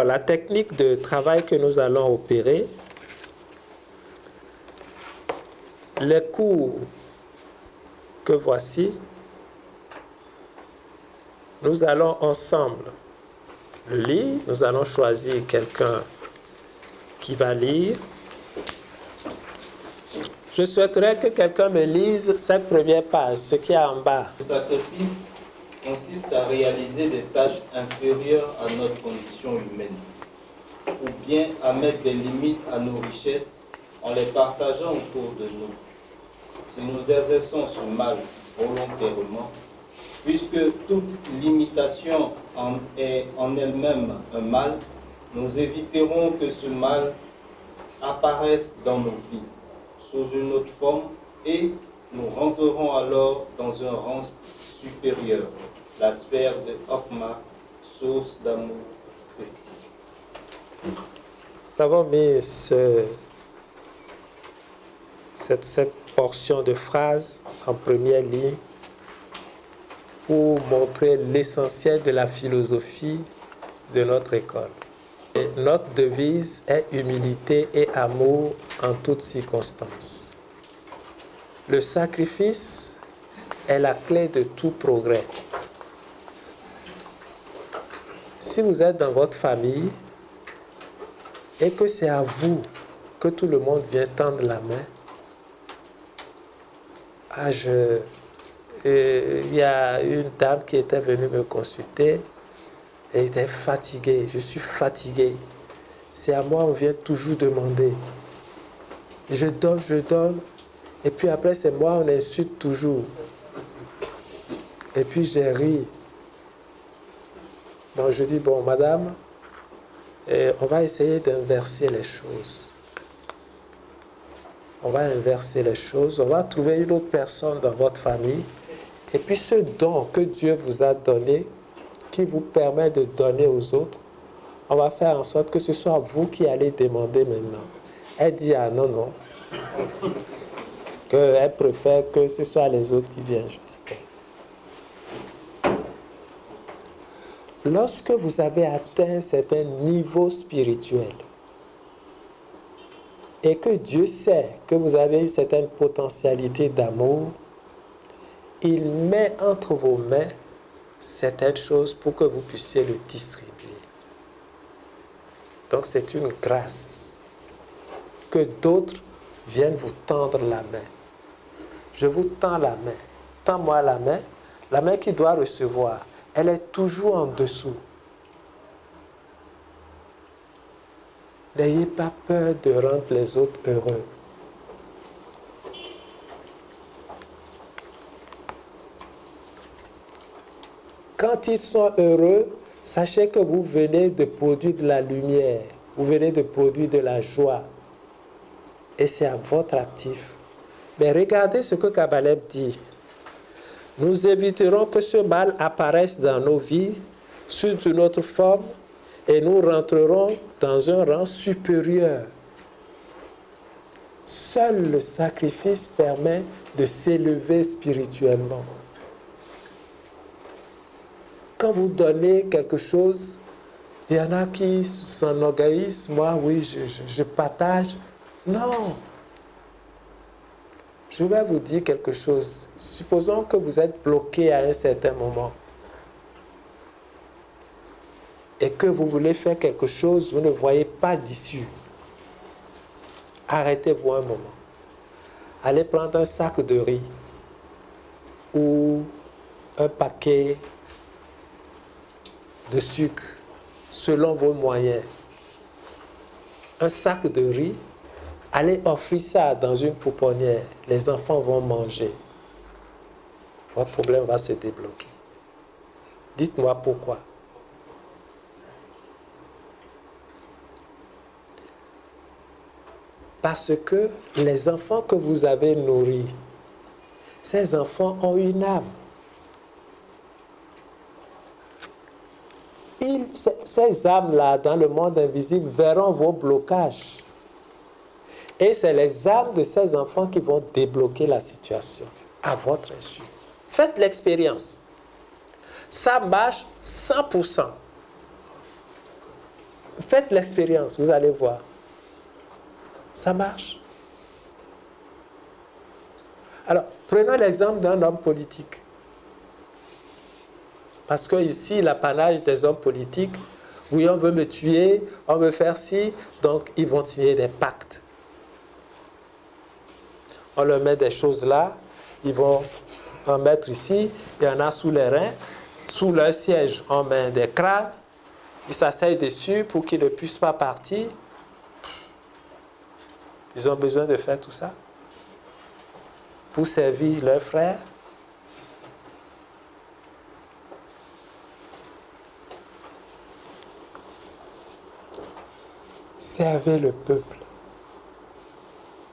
Alors, la technique de travail que nous allons opérer, les cours que voici, nous allons ensemble le lire. Nous allons choisir quelqu'un qui va lire. Je souhaiterais que quelqu'un me lise cette première page, ce qui est en bas. Le sacrifice consiste à réaliser des tâches inférieures à notre condition humaine, ou bien à mettre des limites à nos richesses en les partageant autour de nous. Si nous exerçons ce mal volontairement, puisque toute limitation est en elle-même un mal, nous éviterons que ce mal apparaisse dans nos vies sous une autre forme et nous rentrerons alors dans un rang supérieur, la sphère de Hokmah, source d'amour christique. Nous avons mis cette portion de phrase en première ligne pour montrer l'essentiel de la philosophie de notre école. Et notre devise est humilité et amour en toutes circonstances. Le sacrifice est la clé de tout progrès. Si vous êtes dans votre famille et que c'est à vous que tout le monde vient tendre la main, il y a une dame qui était venue me consulter. Elle était fatiguée. Je suis fatigué. C'est à moi, on vient toujours demander. Je donne. Et puis après, c'est moi, on insulte toujours. Et puis j'ai ri. Donc je dis, bon, madame, on va essayer d'inverser les choses. On va inverser les choses. On va trouver une autre personne dans votre famille. Et puis ce don que Dieu vous a donné, qui vous permet de donner aux autres, on va faire en sorte que ce soit vous qui allez demander maintenant. Elle dit, ah non, qu'elle préfère que ce soit les autres qui viennent. Je dis, lorsque vous avez atteint un certain niveau spirituel et que Dieu sait que vous avez une certaine potentialité d'amour, il met entre vos mains certaines choses pour que vous puissiez le distribuer. Donc c'est une grâce que d'autres viennent vous tendre la main. Je vous tends la main. Tends-moi la main qui doit recevoir, elle est toujours en dessous. N'ayez pas peur de rendre les autres heureux. Quand ils sont heureux, sachez que vous venez de produire de la lumière, vous venez de produire de la joie. Et c'est à votre actif. Mais regardez ce que Kabbalah dit. Nous éviterons que ce mal apparaisse dans nos vies sous une autre forme et nous rentrerons dans un rang supérieur. Seul le sacrifice permet de s'élever spirituellement. Quand vous donnez quelque chose, il y en a qui s'enorgueillissent. Moi, oui, je partage. Non. Je vais vous dire quelque chose. Supposons que vous êtes bloqué à un certain moment et que vous voulez faire quelque chose, vous ne voyez pas d'issue. Arrêtez-vous un moment. Allez prendre un sac de riz ou un paquet de sucre selon vos moyens. Un sac de riz, allez offrir ça dans une pouponnière. Les enfants vont manger. Votre problème va se débloquer. Dites-moi pourquoi. Parce que les enfants que vous avez nourris, ces enfants ont une âme. Ces âmes-là, dans le monde invisible, verront vos blocages. Et c'est les âmes de ces enfants qui vont débloquer la situation à votre insu. Faites l'expérience. Ça marche 100%. Faites l'expérience, vous allez voir. Ça marche. Alors, prenons l'exemple d'un homme politique. Parce que ici, l'apanage des hommes politiques, oui, on veut me tuer, on veut faire ci, donc ils vont signer des pactes. On leur met des choses là, ils vont en mettre ici, il y en a sous les reins, sous leur siège, on met des crânes, ils s'asseyent dessus pour qu'ils ne puissent pas partir. Ils ont besoin de faire tout ça pour servir leurs frères. Servez le peuple.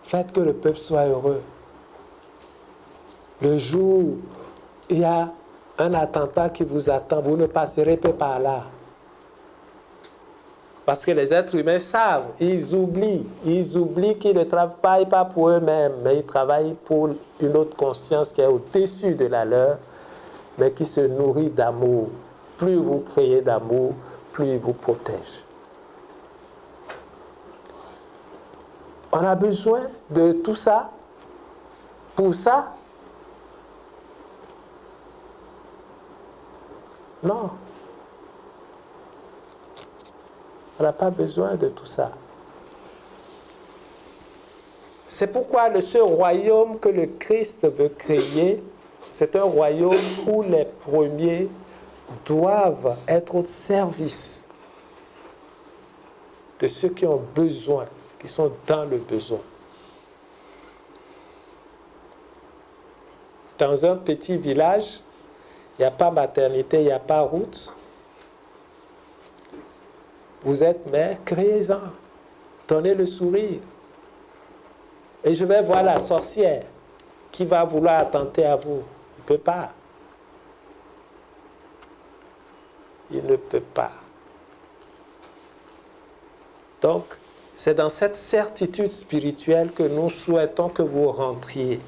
Faites que le peuple soit heureux. Le jour où il y a un attentat qui vous attend, vous ne passerez pas par là. Parce que les êtres humains savent, ils oublient qu'ils ne travaillent pas pour eux-mêmes, mais ils travaillent pour une autre conscience qui est au-dessus de la leur, mais qui se nourrit d'amour. Plus vous créez d'amour, plus il vous protège. On a besoin de tout ça pour ça? Non. On n'a pas besoin de tout ça. C'est pourquoi ce royaume que le Christ veut créer, c'est un royaume où les premiers doivent être au service de ceux qui ont besoin, qui sont dans le besoin. Dans un petit village, il n'y a pas maternité, il n'y a pas route. Vous êtes mère, créez-en. Donnez le sourire. Et je vais voir la sorcière qui va vouloir attenter à vous. Il ne peut pas. Il ne peut pas. Donc, c'est dans cette certitude spirituelle que nous souhaitons que vous rentriez.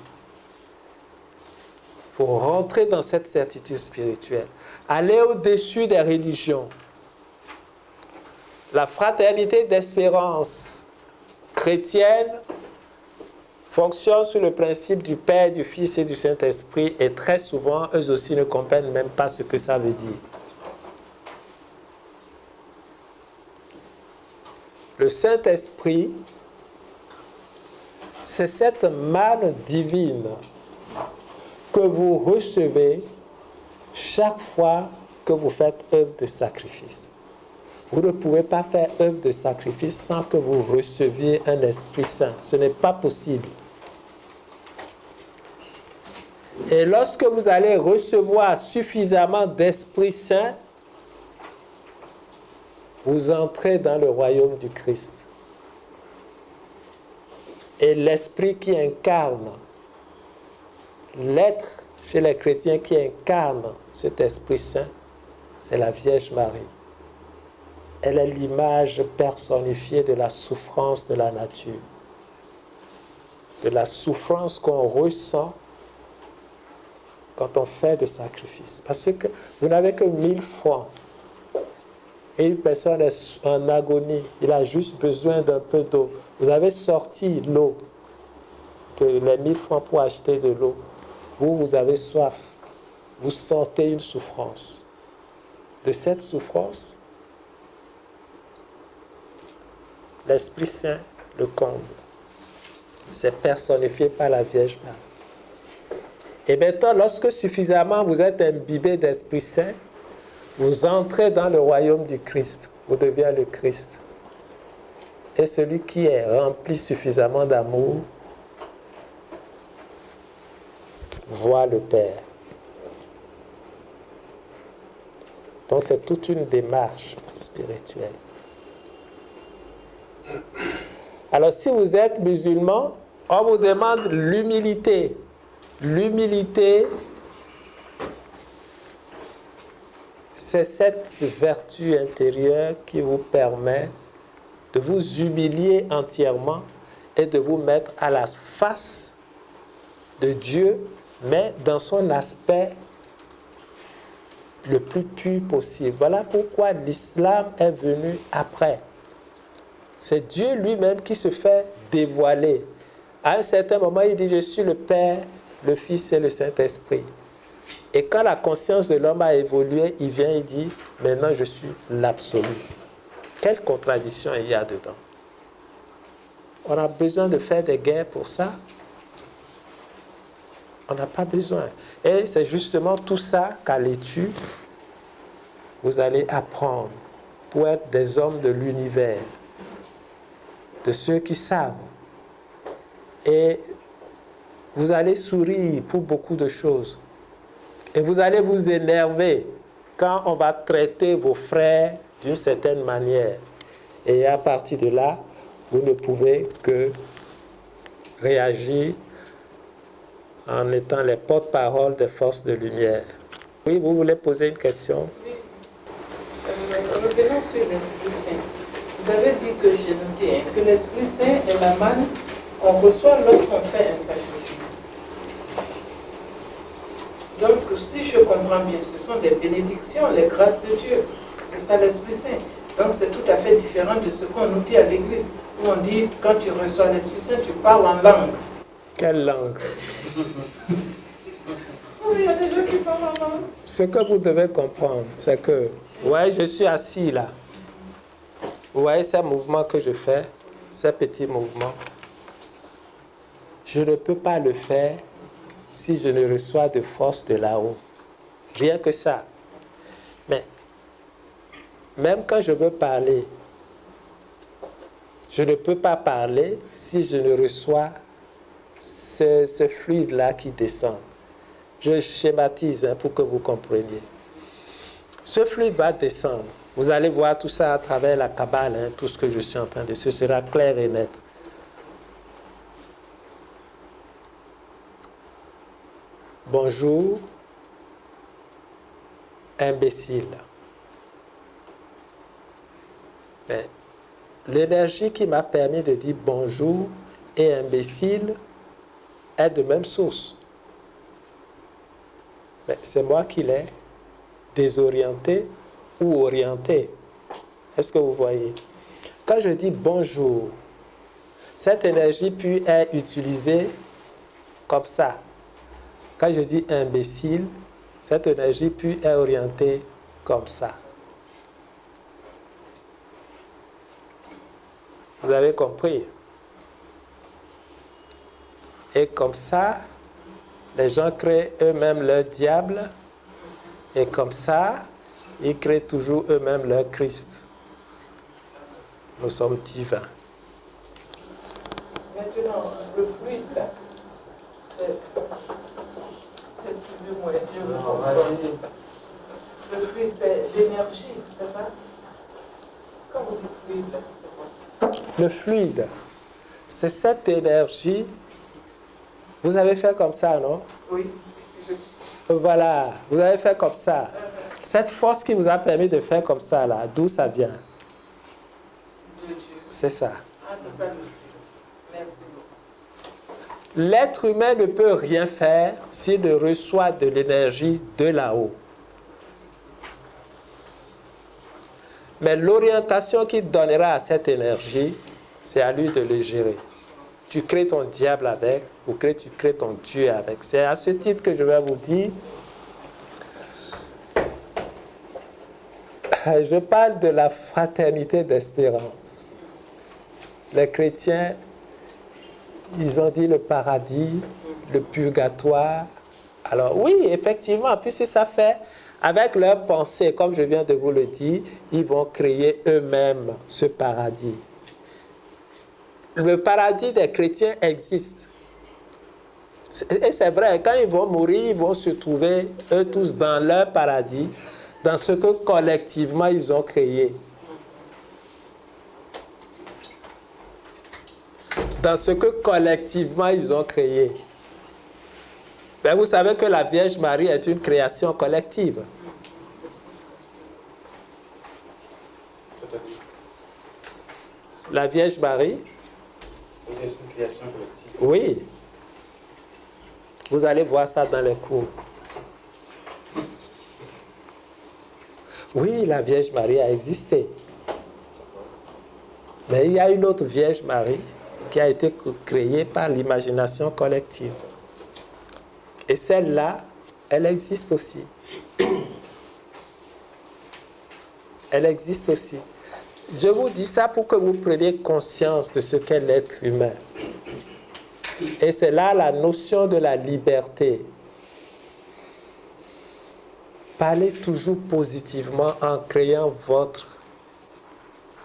Il faut rentrer dans cette certitude spirituelle. Aller au-dessus des religions. La fraternité d'espérance chrétienne fonctionne sur le principe du Père, du Fils et du Saint-Esprit, et très souvent, eux aussi ne comprennent même pas ce que ça veut dire. Le Saint-Esprit, c'est cette manne divine que vous recevez chaque fois que vous faites œuvre de sacrifice. Vous ne pouvez pas faire œuvre de sacrifice sans que vous receviez un Esprit Saint. Ce n'est pas possible. Et lorsque vous allez recevoir suffisamment d'Esprit Saint, vous entrez dans le royaume du Christ. Et l'Esprit qui incarne, l'être chez les chrétiens qui incarne cet Esprit Saint, c'est la Vierge Marie. Elle est l'image personnifiée de la souffrance de la nature, de la souffrance qu'on ressent quand on fait des sacrifices. Parce que vous n'avez que 1000 francs. Et une personne est en agonie, il a juste besoin d'un peu d'eau. Vous avez sorti l'eau, les 1000 francs pour acheter de l'eau. Vous avez soif. Vous sentez une souffrance. De cette souffrance, l'Esprit Saint le comble. C'est personnifié par la Vierge Marie. Et maintenant, lorsque suffisamment vous êtes imbibé d'Esprit Saint, vous entrez dans le royaume du Christ. Vous devenez le Christ. Et celui qui est rempli suffisamment d'amour voit le Père. Donc c'est toute une démarche spirituelle. Alors si vous êtes musulman, on vous demande l'humilité. L'humilité, c'est cette vertu intérieure qui vous permet de vous humilier entièrement et de vous mettre à la face de Dieu, mais dans son aspect le plus pur possible. Voilà pourquoi l'islam est venu après. C'est Dieu lui-même qui se fait dévoiler. À un certain moment, il dit, je suis le Père, le Fils et le Saint-Esprit. Et quand la conscience de l'homme a évolué, il vient et dit, maintenant je suis l'absolu. Quelle contradiction il y a dedans? On a besoin de faire des guerres pour ça? On n'a pas besoin. Et c'est justement tout ça qu'à l'étude, vous allez apprendre pour être des hommes de l'univers, de ceux qui savent. Et vous allez sourire pour beaucoup de choses. Et vous allez vous énerver quand on va traiter vos frères d'une certaine manière. Et à partir de là, vous ne pouvez que réagir en étant les porte-parole des forces de lumière. Oui, vous voulez poser une question? Oui. Revenons sur l'Esprit Saint. Vous avez dit que j'ai noté que l'Esprit Saint est la manne qu'on reçoit lorsqu'on fait un sacrifice. Donc, si je comprends bien, ce sont des bénédictions, les grâces de Dieu. C'est ça l'Esprit Saint. Donc, c'est tout à fait différent de ce qu'on nous dit à l'Église, où on dit, quand tu reçois l'Esprit Saint, tu parles en langue. Quelle langue? Oui, il y a des gens qui parlent en langue. Ce que vous devez comprendre, c'est que, ouais, je suis assis là. Vous voyez ces mouvements que je fais, ces petits mouvements. Je ne peux pas le faire si je ne reçois de force de là-haut. Rien que ça. Mais, même quand je veux parler, je ne peux pas parler si je ne reçois ce fluide-là qui descend. Je schématise pour que vous compreniez. Ce fluide va descendre. Vous allez voir tout ça à travers la Kabbale, tout ce que je suis en train de dire. Ce sera clair et net. Bonjour, imbécile. Mais l'énergie qui m'a permis de dire bonjour et imbécile est de même source. Mais c'est moi qui l'ai désorienté ou orienté. Est-ce que vous voyez? Quand je dis bonjour, cette énergie peut être utilisée comme ça. Quand je dis imbécile, cette énergie peut être orientée comme ça. Vous avez compris? Et comme ça, les gens créent eux-mêmes leur diable. Et comme ça, ils créent toujours eux-mêmes leur Christ. Nous sommes divins. Maintenant, le fluide, là. Excusez-moi, je veux comprendre. Le fluide, c'est l'énergie, c'est ça? Quand vous dites fluide, là, c'est quoi? Le fluide, c'est cette énergie. Vous avez fait comme ça, non? Oui. Voilà, vous avez fait comme ça. Cette force qui vous a permis de faire comme ça, là, d'où ça vient? De Dieu. C'est ça. Ah, c'est ça le fluide. Merci beaucoup. L'être humain ne peut rien faire s'il ne reçoit de l'énergie de là-haut. Mais l'orientation qu'il donnera à cette énergie, c'est à lui de le gérer. Tu crées ton diable avec, ou tu crées ton Dieu avec. C'est à ce titre que je vais vous dire, je parle de la fraternité d'espérance. Les chrétiens, ils ont dit le paradis, le purgatoire. Alors oui, effectivement, puisque ça fait, avec leurs pensées, comme je viens de vous le dire, ils vont créer eux-mêmes ce paradis. Le paradis des chrétiens existe. Et c'est vrai, quand ils vont mourir, ils vont se trouver, eux tous, dans leur paradis, dans ce que collectivement ils ont créé. Dans ce que collectivement ils ont créé. Ben, vous savez que la Vierge Marie est une création collective. La Vierge Marie, c'est une création collective. oui. Vous allez voir ça dans les cours. Oui, la Vierge Marie a existé. Mais il y a une autre Vierge Marie qui a été créée par l'imagination collective. Et celle-là, elle existe aussi. Elle existe aussi. Je vous dis ça pour que vous preniez conscience de ce qu'est l'être humain. Et c'est là la notion de la liberté. Parlez toujours positivement en créant votre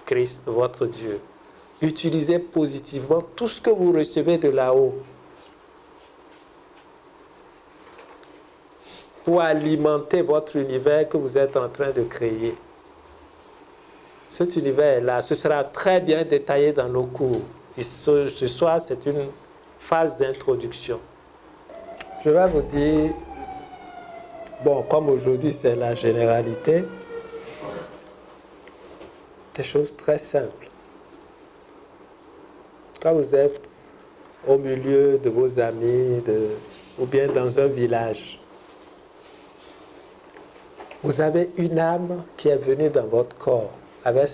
Christ, votre Dieu. Utilisez positivement tout ce que vous recevez de là-haut pour alimenter votre univers que vous êtes en train de créer. Cet univers-là, ce sera très bien détaillé dans nos cours. Et ce soir, c'est une phase d'introduction. Je vais vous dire, bon, comme aujourd'hui c'est la généralité, des choses très simples. Quand vous êtes au milieu de vos amis ou bien dans un village, vous avez une âme qui est venue dans votre corps avec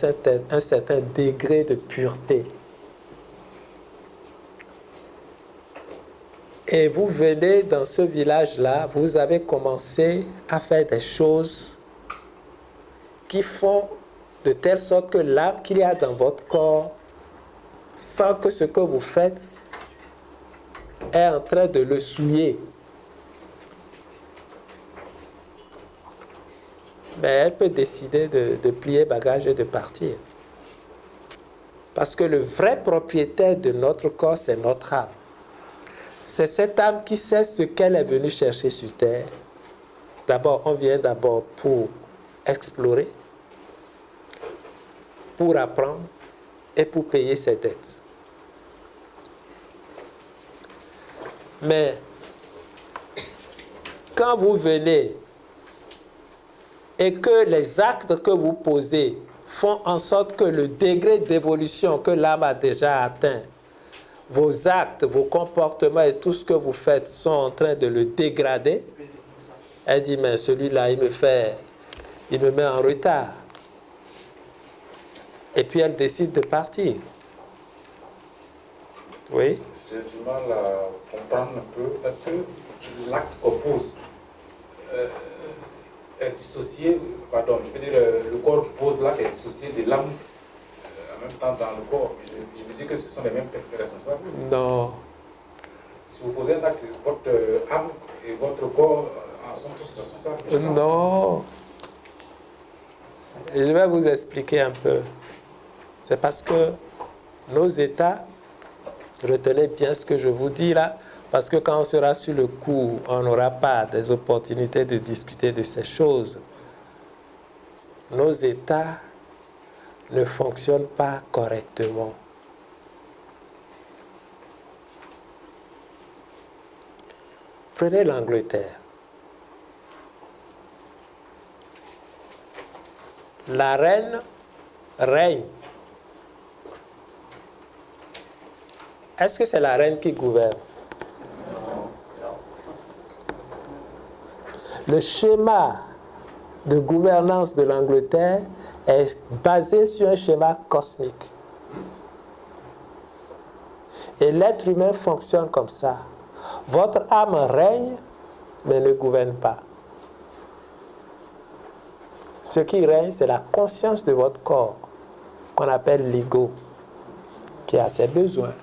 un certain degré de pureté. Et vous venez dans ce village-là, vous avez commencé à faire des choses qui font de telle sorte que l'âme qu'il y a dans votre corps sent que ce que vous faites est en train de le souiller. Mais elle peut décider de plier bagage et de partir. Parce que le vrai propriétaire de notre corps, c'est notre âme. C'est cette âme qui sait ce qu'elle est venue chercher sur terre. D'abord, on vient d'abord pour explorer, pour apprendre et pour payer ses dettes. Mais quand vous venez et que les actes que vous posez font en sorte que le degré d'évolution que l'âme a déjà atteint, vos actes, vos comportements et tout ce que vous faites sont en train de le dégrader, elle dit, mais celui-là, il me met en retard. Et puis elle décide de partir. Oui? J'ai du mal à comprendre un peu. Est-ce que l'acte oppose est dissocié, pardon, je veux dire, le corps qui pose l'acte est dissocié de l'âme en même temps dans le corps. Je me dis que ce sont les mêmes responsables. Non. Si vous posez un acte, votre âme et votre corps en sont tous responsables. Non. Et je vais vous expliquer un peu. C'est parce que nos états, retenez bien ce que je vous dis là, parce que quand on sera sur le coup, on n'aura pas des opportunités de discuter de ces choses. Nos états ne fonctionnent pas correctement. Prenez l'Angleterre. La reine règne. Est-ce que c'est la reine qui gouverne? Le schéma de gouvernance de l'Angleterre est basé sur un schéma cosmique. Et l'être humain fonctionne comme ça. Votre âme règne, mais ne gouverne pas. Ce qui règne, c'est la conscience de votre corps, qu'on appelle l'ego, qui a ses besoins.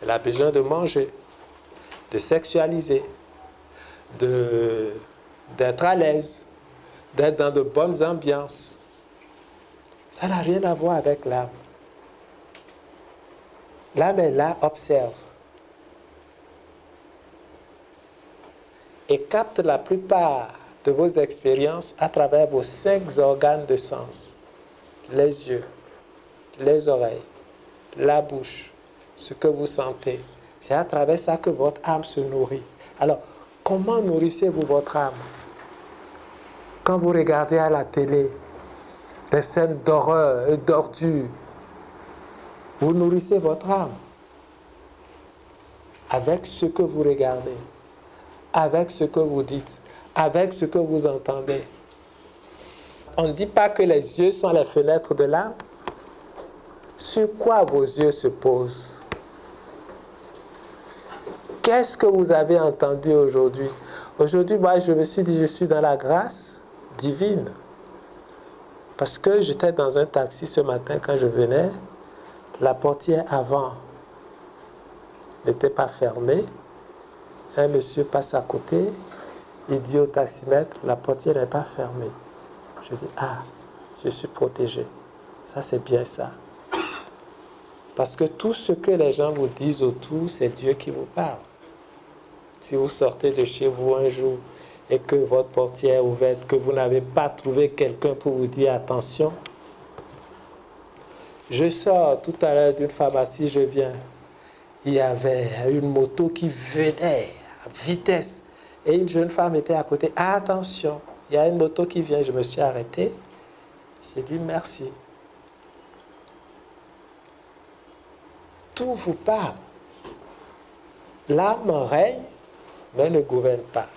Elle a besoin de manger, de sexualiser, d'être à l'aise, d'être dans de bonnes ambiances. Ça n'a rien à voir avec l'âme. L'âme est là, observe. Et capte la plupart de vos expériences à travers vos 5 organes de sens. Les yeux, les oreilles, la bouche, ce que vous sentez. C'est à travers ça que votre âme se nourrit. Alors, comment nourrissez-vous votre âme? Quand vous regardez à la télé des scènes d'horreur et d'ordure, vous nourrissez votre âme avec ce que vous regardez, avec ce que vous dites, avec ce que vous entendez. On ne dit pas que les yeux sont les fenêtres de l'âme. Sur quoi vos yeux se posent? Qu'est-ce que vous avez entendu aujourd'hui? Aujourd'hui, moi, je me suis dit, je suis dans la grâce divine. Parce que j'étais dans un taxi ce matin quand je venais, la portière avant n'était pas fermée. Un monsieur passe à côté, il dit au taximètre, la portière n'est pas fermée. Je dis, ah, je suis protégé. Ça, c'est bien ça. Parce que tout ce que les gens vous disent autour, c'est Dieu qui vous parle. Si vous sortez de chez vous un jour et que votre portière est ouverte, que vous n'avez pas trouvé quelqu'un pour vous dire attention. Je sors tout à l'heure d'une pharmacie, je viens. Il y avait une moto qui venait à vitesse. Et une jeune femme était à côté. Ah, attention, il y a une moto qui vient. Je me suis arrêté. J'ai dit merci. Tout vous parle. L'âme règne, mais ne gouverne pas.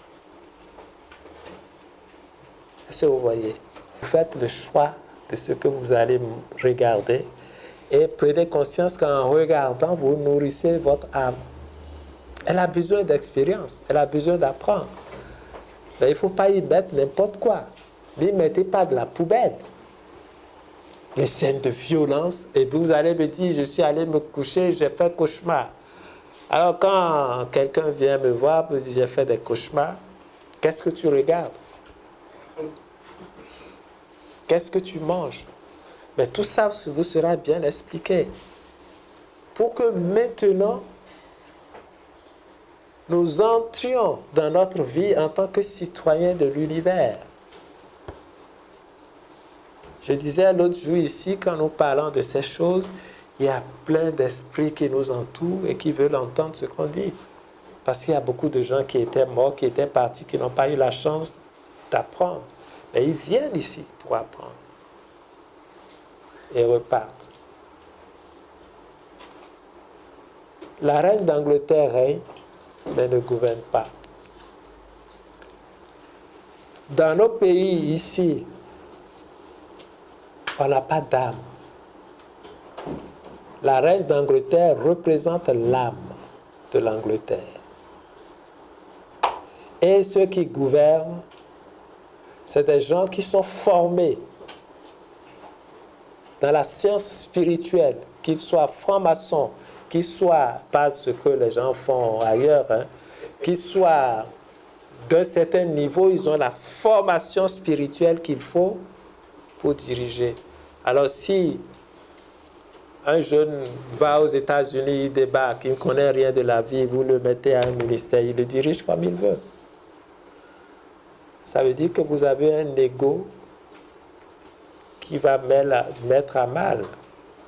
Est-ce que vous voyez? Faites le choix de ce que vous allez regarder et prenez conscience qu'en regardant, vous nourrissez votre âme. Elle a besoin d'expérience, elle a besoin d'apprendre. Mais il ne faut pas y mettre n'importe quoi. N'y mettez pas de la poubelle. Les scènes de violence, et vous allez me dire, je suis allé me coucher, j'ai fait cauchemar. Alors quand quelqu'un vient me voir, me dit, j'ai fait des cauchemars, qu'est-ce que tu regardes? Qu'est-ce que tu manges? Mais tout ça vous sera bien expliqué. Pour que maintenant, nous entrions dans notre vie en tant que citoyens de l'univers. Je disais l'autre jour ici, quand nous parlons de ces choses, il y a plein d'esprits qui nous entourent et qui veulent entendre ce qu'on dit. Parce qu'il y a beaucoup de gens qui étaient morts, qui étaient partis, qui n'ont pas eu la chance d'apprendre. Mais ils viennent ici pour apprendre. Et repartent. La reine d'Angleterre règne, mais ne gouverne pas. Dans nos pays ici, on n'a pas d'âme. La reine d'Angleterre représente l'âme de l'Angleterre. Et ceux qui gouvernent, c'est des gens qui sont formés dans la science spirituelle, qu'ils soient francs-maçons, qu'ils soient, pas ce que les gens font ailleurs, qu'ils soient d'un certain niveau, ils ont la formation spirituelle qu'il faut pour diriger. Alors si un jeune va aux États-Unis, il débarque, il ne connaît rien de la vie, vous le mettez à un ministère, il le dirige comme il veut. Ça veut dire que vous avez un ego qui va mettre à mal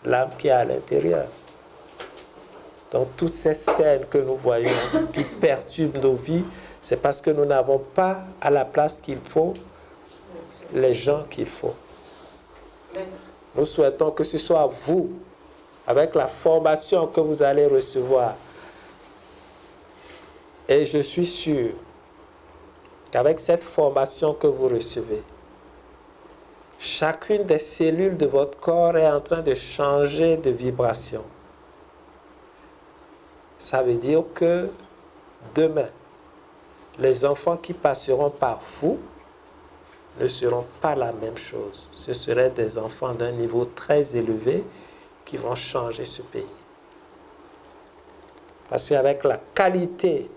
l'âme qui est à l'intérieur. Donc toutes ces scènes que nous voyons qui perturbent nos vies, c'est parce que nous n'avons pas à la place qu'il faut les gens qu'il faut. Nous souhaitons que ce soit vous, avec la formation que vous allez recevoir. Et je suis sûr qu'avec cette formation que vous recevez, chacune des cellules de votre corps est en train de changer de vibration. Ça veut dire que demain, les enfants qui passeront par vous ne seront pas la même chose. Ce seraient des enfants d'un niveau très élevé qui vont changer ce pays. Parce qu'avec la qualité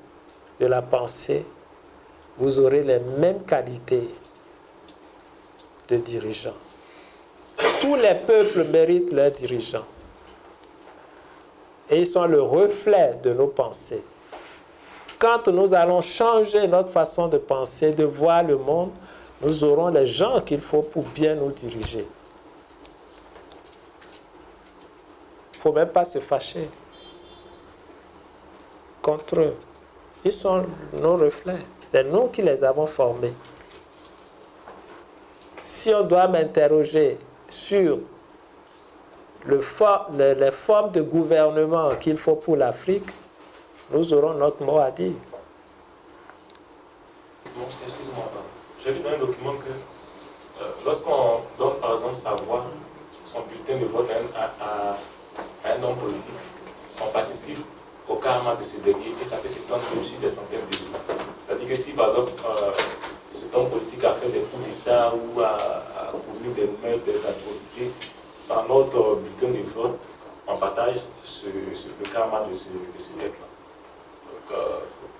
de la pensée, vous aurez les mêmes qualités de dirigeants. Tous les peuples méritent leurs dirigeants. Et ils sont le reflet de nos pensées. Quand nous allons changer notre façon de penser, de voir le monde, nous aurons les gens qu'il faut pour bien nous diriger. Il ne faut même pas se fâcher contre eux. Ils sont nos reflets. C'est nous qui les avons formés. Si on doit m'interroger sur les formes de gouvernement qu'il faut pour l'Afrique, nous aurons notre mot à dire. Bon, excuse-moi. J'ai lu dans un document que lorsqu'on donne par exemple sa voix, son bulletin de vote à un homme politique, on participe au karma de ce dernier et ça peut s'étendre sur des centaines de vies. C'est-à-dire que si par exemple cet homme politique a fait des coups d'État ou a commis des meurtres, des atrocités, dans notre bulletin de vote, on partage le karma de ce être-là. Donc,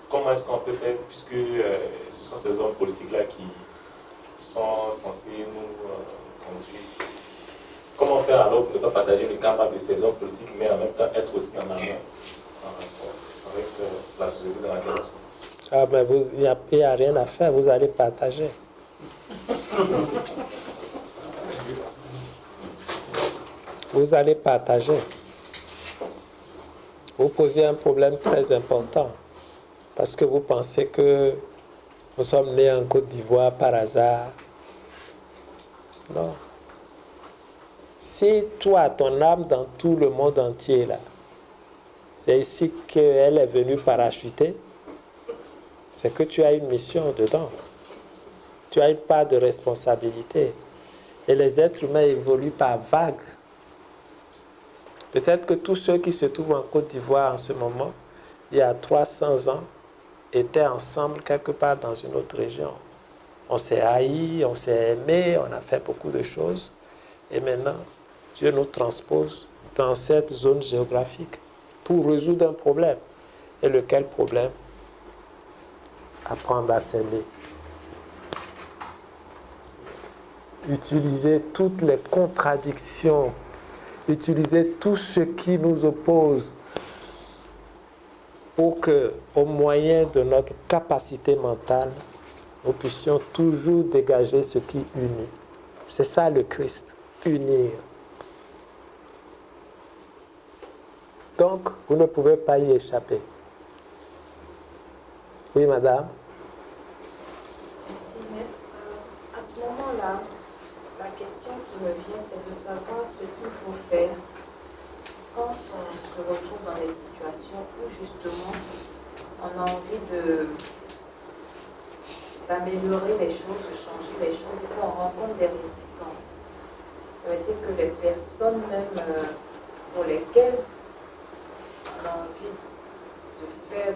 comment est-ce qu'on peut faire, puisque ce sont ces hommes politiques-là qui sont censés nous conduire? Comment faire alors pour ne pas partager le karma de ces hommes politiques, mais en même temps être aussi en harmonie avec la société dans laquelle nous sommes? Ah ben, il n'y a rien à faire, vous allez partager. Vous allez partager. Vous posez un problème très important parce que vous pensez que nous sommes nés en Côte d'Ivoire par hasard. Non. Si toi, ton âme dans tout le monde entier, là, c'est ici qu'elle est venue parachuter, c'est que tu as une mission dedans. Tu as une part de responsabilité. Et les êtres humains évoluent par vagues. Peut-être que tous ceux qui se trouvent en Côte d'Ivoire en ce moment, il y a 300 ans, étaient ensemble quelque part dans une autre région. On s'est haïs, on s'est aimés, on a fait beaucoup de choses. Et maintenant, Dieu nous transpose dans cette zone géographique pour résoudre un problème. Et lequel problème? Apprendre à s'aimer. Utiliser toutes les contradictions, utiliser tout ce qui nous oppose pour que, au moyen de notre capacité mentale, nous puissions toujours dégager ce qui unit. C'est ça le Christ, unir. Donc, vous ne pouvez pas y échapper. Oui, madame? Merci, maître. À ce moment-là, la question qui me vient, c'est de savoir ce qu'il faut faire quand on se retrouve dans des situations où justement on a envie d'améliorer les choses, de changer les choses et qu'on rencontre des résistances. Ça veut dire que les personnes même pour lesquelles on a envie de faire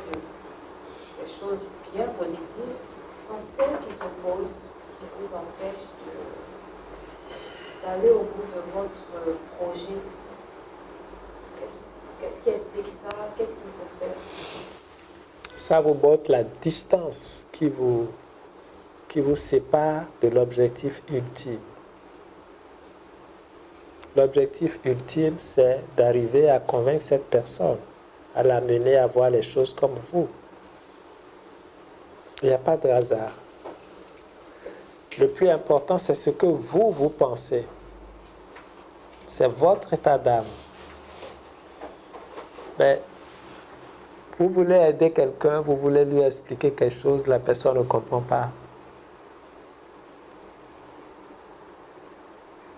des choses bien positives sont celles qui s'opposent, qui vous empêchent d'aller au bout de votre projet. Qu'est-ce qui explique ça? Qu'est-ce qu'il faut faire? Ça vous montre la distance qui vous sépare de l'objectif ultime. L'objectif ultime, c'est d'arriver à convaincre cette personne, à l'amener à voir les choses comme vous. Il n'y a pas de hasard. Le plus important, c'est ce que vous pensez. C'est votre état d'âme. Mais vous voulez aider quelqu'un, vous voulez lui expliquer quelque chose, la personne ne comprend pas.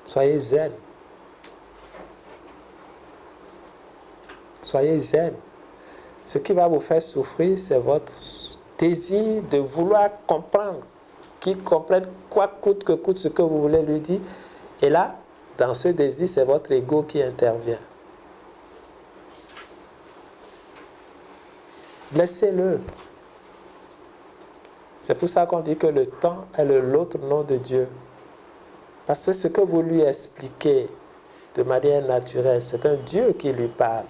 Soyez zen. Soyez zen. Ce qui va vous faire souffrir, c'est votre désir de vouloir comprendre, qu'il comprenne quoi coûte que coûte ce que vous voulez lui dire. Et là, dans ce désir, c'est votre ego qui intervient. Laissez-le. C'est pour ça qu'on dit que le temps est l'autre nom de Dieu. Parce que ce que vous lui expliquez de manière naturelle, c'est un Dieu qui lui parle.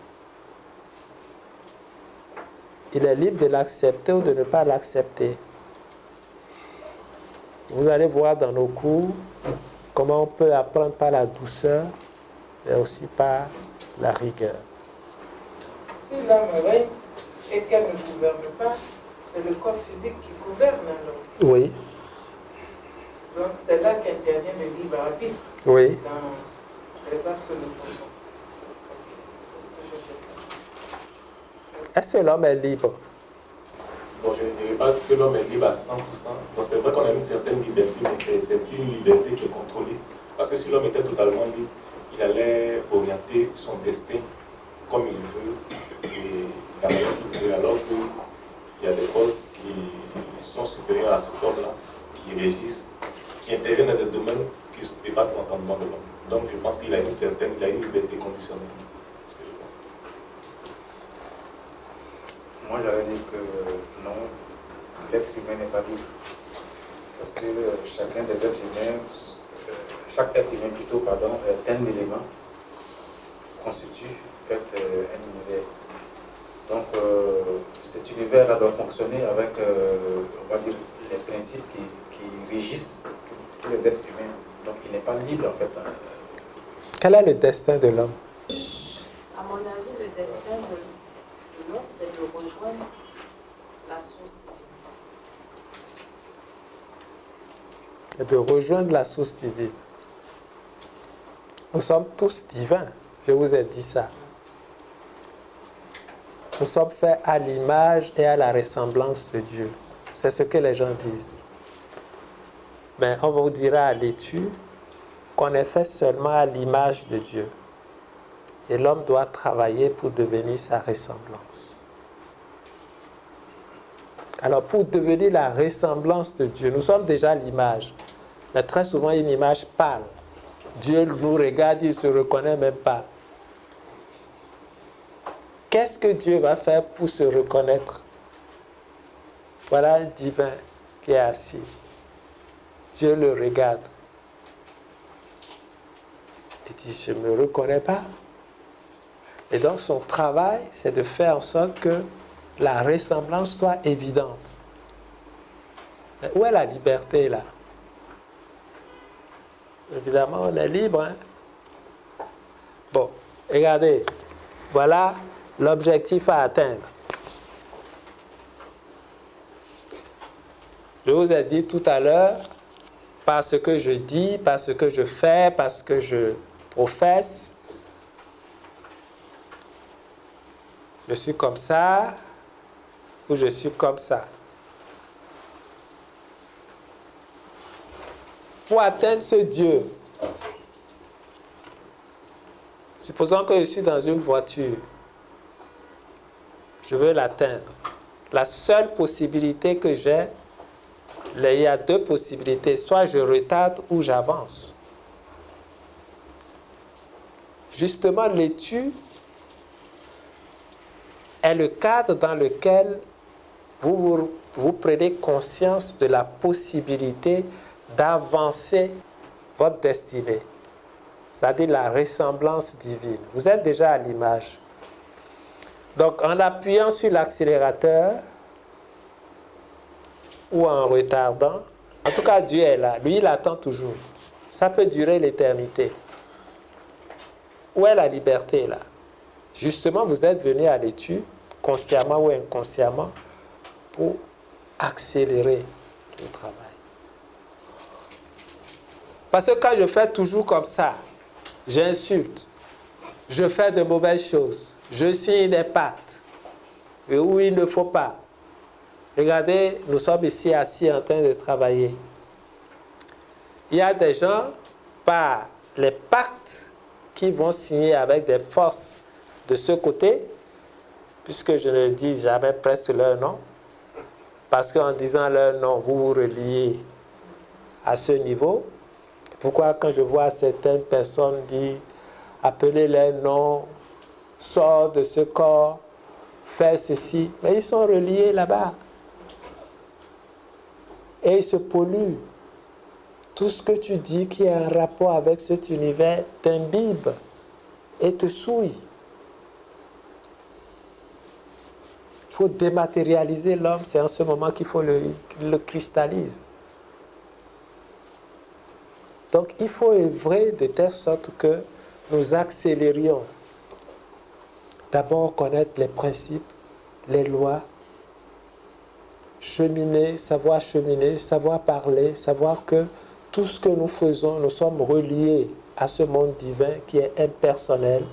Il est libre de l'accepter ou de ne pas l'accepter. Vous allez voir dans nos cours comment on peut apprendre par la douceur, mais aussi par la rigueur. Si l'âme règne et qu'elle ne gouverne pas, c'est le corps physique qui gouverne alors. Oui. Donc c'est là qu'intervient le libre arbitre Oui. dans les actes que nous faisons. C'est ce que je fais ça. Est-ce que l'homme est libre? Bon, je ne dirais pas que l'homme est libre à 100%. Donc c'est vrai qu'on a une certaine liberté, mais c'est une liberté qui est contrôlée. Parce que si l'homme était totalement libre, il allait orienter son destin comme il veut et la manière qu'il veut, alors qu'il y a des forces qui sont supérieures à cet homme-là, qui régissent, qui qui intervient dans des domaines qui dépassent l'entendement de l'homme. Donc je pense qu'il a une liberté conditionnelle. C'est ce que je pense. Moi, j'allais dire que non, l'être humain n'est pas libre. Parce que chacun des êtres humains, chaque être humain plutôt, pardon, est un élément constitue en fait, un univers. Donc cet univers-là doit fonctionner avec, on va dire, les principes qui régissent tous les êtres humains. Donc il n'est pas libre en fait. Quel est le destin de l'homme? À mon avis, le destin de l'homme, c'est de rejoindre la source divine. De rejoindre la source divine. Nous sommes tous divins, je vous ai dit ça. Nous sommes faits à l'image et à la ressemblance de Dieu. C'est ce que les gens disent. Mais on vous dira à l'étude qu'on est fait seulement à l'image de Dieu. Et l'homme doit travailler pour devenir sa ressemblance. Alors pour devenir la ressemblance de Dieu, nous sommes déjà l'image. Mais très souvent une image pâle. Dieu nous regarde, il ne se reconnaît même pas. Qu'est-ce que Dieu va faire pour se reconnaître? Voilà le divin qui est assis. Dieu le regarde. Il dit, je ne me reconnais pas. Et donc son travail, c'est de faire en sorte que la ressemblance soit évidente. Où est la liberté là? Évidemment, on est libre. Hein? Bon, regardez. Voilà l'objectif à atteindre. Je vous ai dit tout à l'heure, parce que je dis, parce que je fais, parce que je professe, je suis comme ça ou je suis comme ça. Pour atteindre ce Dieu, supposons que je suis dans une voiture, je veux l'atteindre. La seule possibilité que j'ai, il y a deux possibilités, soit je retarde ou j'avance. Justement, l'étude est le cadre dans lequel vous prenez conscience de la possibilité d'avancer votre destinée, c'est-à-dire la ressemblance divine. Vous êtes déjà à l'image. Donc, en appuyant sur l'accélérateur ou en retardant, en tout cas, Dieu est là. Lui, il attend toujours. Ça peut durer l'éternité. Où est la liberté, là? Justement, vous êtes venu à l'étude, consciemment ou inconsciemment, pour accélérer le travail. Parce que quand je fais toujours comme ça, j'insulte, je fais de mauvaises choses, je signe des pactes, et où il ne faut pas. Regardez, nous sommes ici assis en train de travailler. Il y a des gens, par les pactes qui vont signer avec des forces de ce côté, puisque je ne dis jamais presque leur nom, parce qu'en disant leur nom, vous vous reliez à ce niveau. Pourquoi quand je vois certaines personnes dire, appeler leur nom, sors de ce corps, fais ceci, mais ils sont reliés là-bas. Et ils se polluent. Tout ce que tu dis qui a un rapport avec cet univers t'imbibe et te souille. Il faut dématérialiser l'homme, c'est en ce moment qu'il faut le cristallise. Donc il faut œuvrer de telle sorte que nous accélérions. D'abord connaître les principes, les lois, cheminer, savoir parler, savoir que tout ce que nous faisons, nous sommes reliés à ce monde divin qui est impersonnel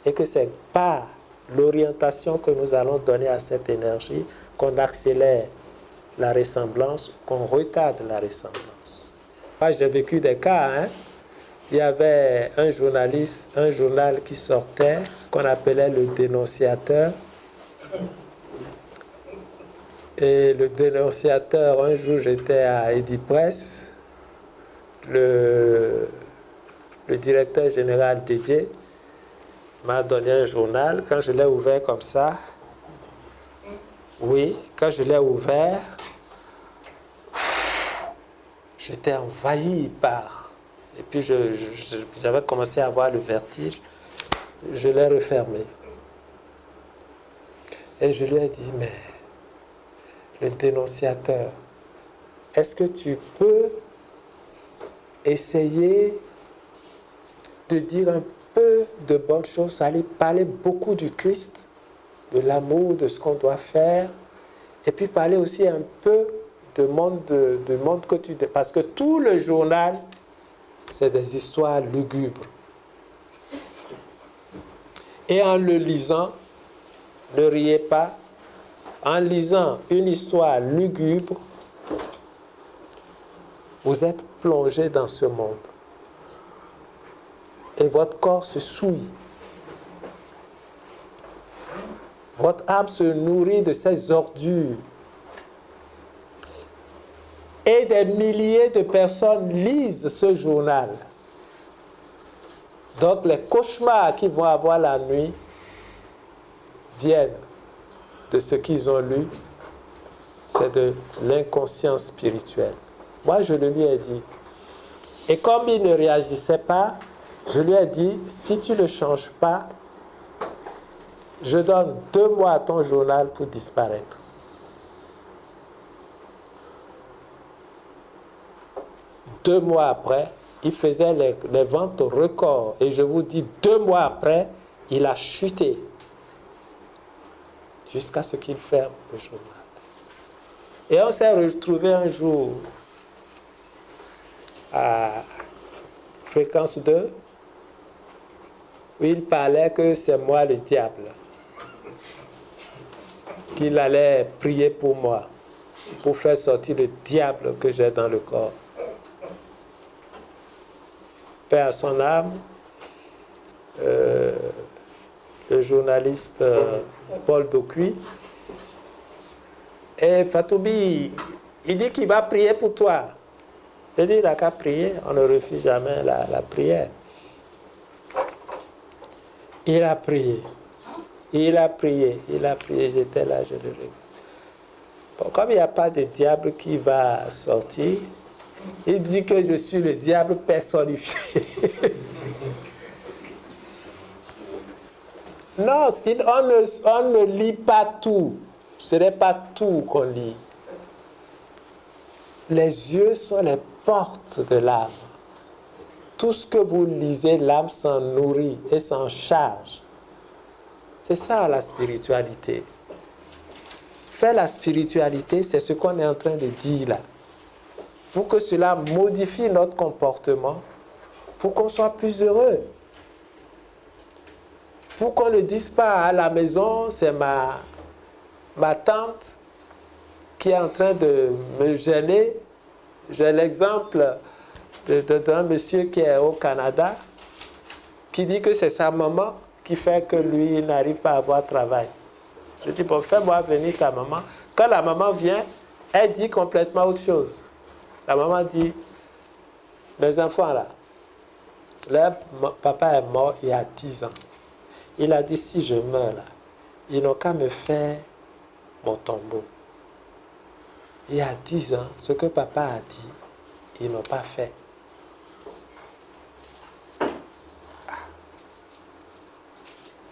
et que c'est par l'orientation que nous allons donner à cette énergie qu'on accélère la ressemblance, qu'on retarde la ressemblance. Moi, j'ai vécu des cas, hein. Il y avait un journaliste, un journal qui sortait, qu'on appelait le dénonciateur. Et le dénonciateur, un jour, j'étais à Edipresse. le directeur général Didier m'a donné un journal. Quand je l'ai ouvert comme ça, oui, quand je l'ai ouvert, j'étais envahi par... Et puis j'avais commencé à avoir le vertige. Je l'ai refermé. Et je lui ai dit, mais le dénonciateur, est-ce que tu peux essayer de dire un peu de bonnes choses, aller parler beaucoup du Christ, de l'amour, de ce qu'on doit faire, et puis parler aussi un peu du monde que tu... Parce que tout le journal, c'est des histoires lugubres. Et en le lisant, ne riez pas, en lisant une histoire lugubre, vous êtes plongé dans ce monde. Et votre corps se souille. Votre âme se nourrit de ces ordures. Et des milliers de personnes lisent ce journal. Donc les cauchemars qu'ils vont avoir la nuit viennent de ce qu'ils ont lu. C'est de l'inconscience spirituelle. Moi, je le lui ai dit. Et comme il ne réagissait pas, je lui ai dit, si tu ne changes pas, je donne 2 mois à ton journal pour disparaître. Deux mois après, il faisait les ventes records. Et je vous dis, 2 mois après, il a chuté. Jusqu'à ce qu'il ferme le journal. Et on s'est retrouvé un jour à Fréquence 2, où il parlait que c'est moi le diable. Qu'il allait prier pour moi, pour faire sortir le diable que j'ai dans le corps. Paix à son âme, le journaliste Paul Docuy. Et Fatoubi, il dit qu'il va prier pour toi. Je dis, il n'a qu'à prier, on ne refuse jamais la prière. Il a prié, j'étais là, je le regarde. Bon, comme il n'y a pas de diable qui va sortir, il dit que je suis le diable personnifié. Non, on ne lit pas tout. Ce n'est pas tout qu'on lit. Les yeux sont les portes de l'âme. Tout ce que vous lisez, l'âme s'en nourrit et s'en charge. C'est ça la spiritualité. Faire la spiritualité, c'est ce qu'on est en train de dire là. Pour que cela modifie notre comportement, pour qu'on soit plus heureux. Pour qu'on ne dise pas à la maison, c'est ma tante qui est en train de me gêner. J'ai l'exemple d'un monsieur qui est au Canada, qui dit que c'est sa maman qui fait que lui n'arrive pas à avoir travail. Je dis, bon, fais-moi venir ta maman. Quand la maman vient, elle dit complètement autre chose. La maman dit, mes enfants là, leur papa est mort il y a 10 ans. Il a dit, si je meurs là, ils n'ont qu'à me faire mon tombeau. Il y a 10 ans, ce que papa a dit, ils n'ont pas fait.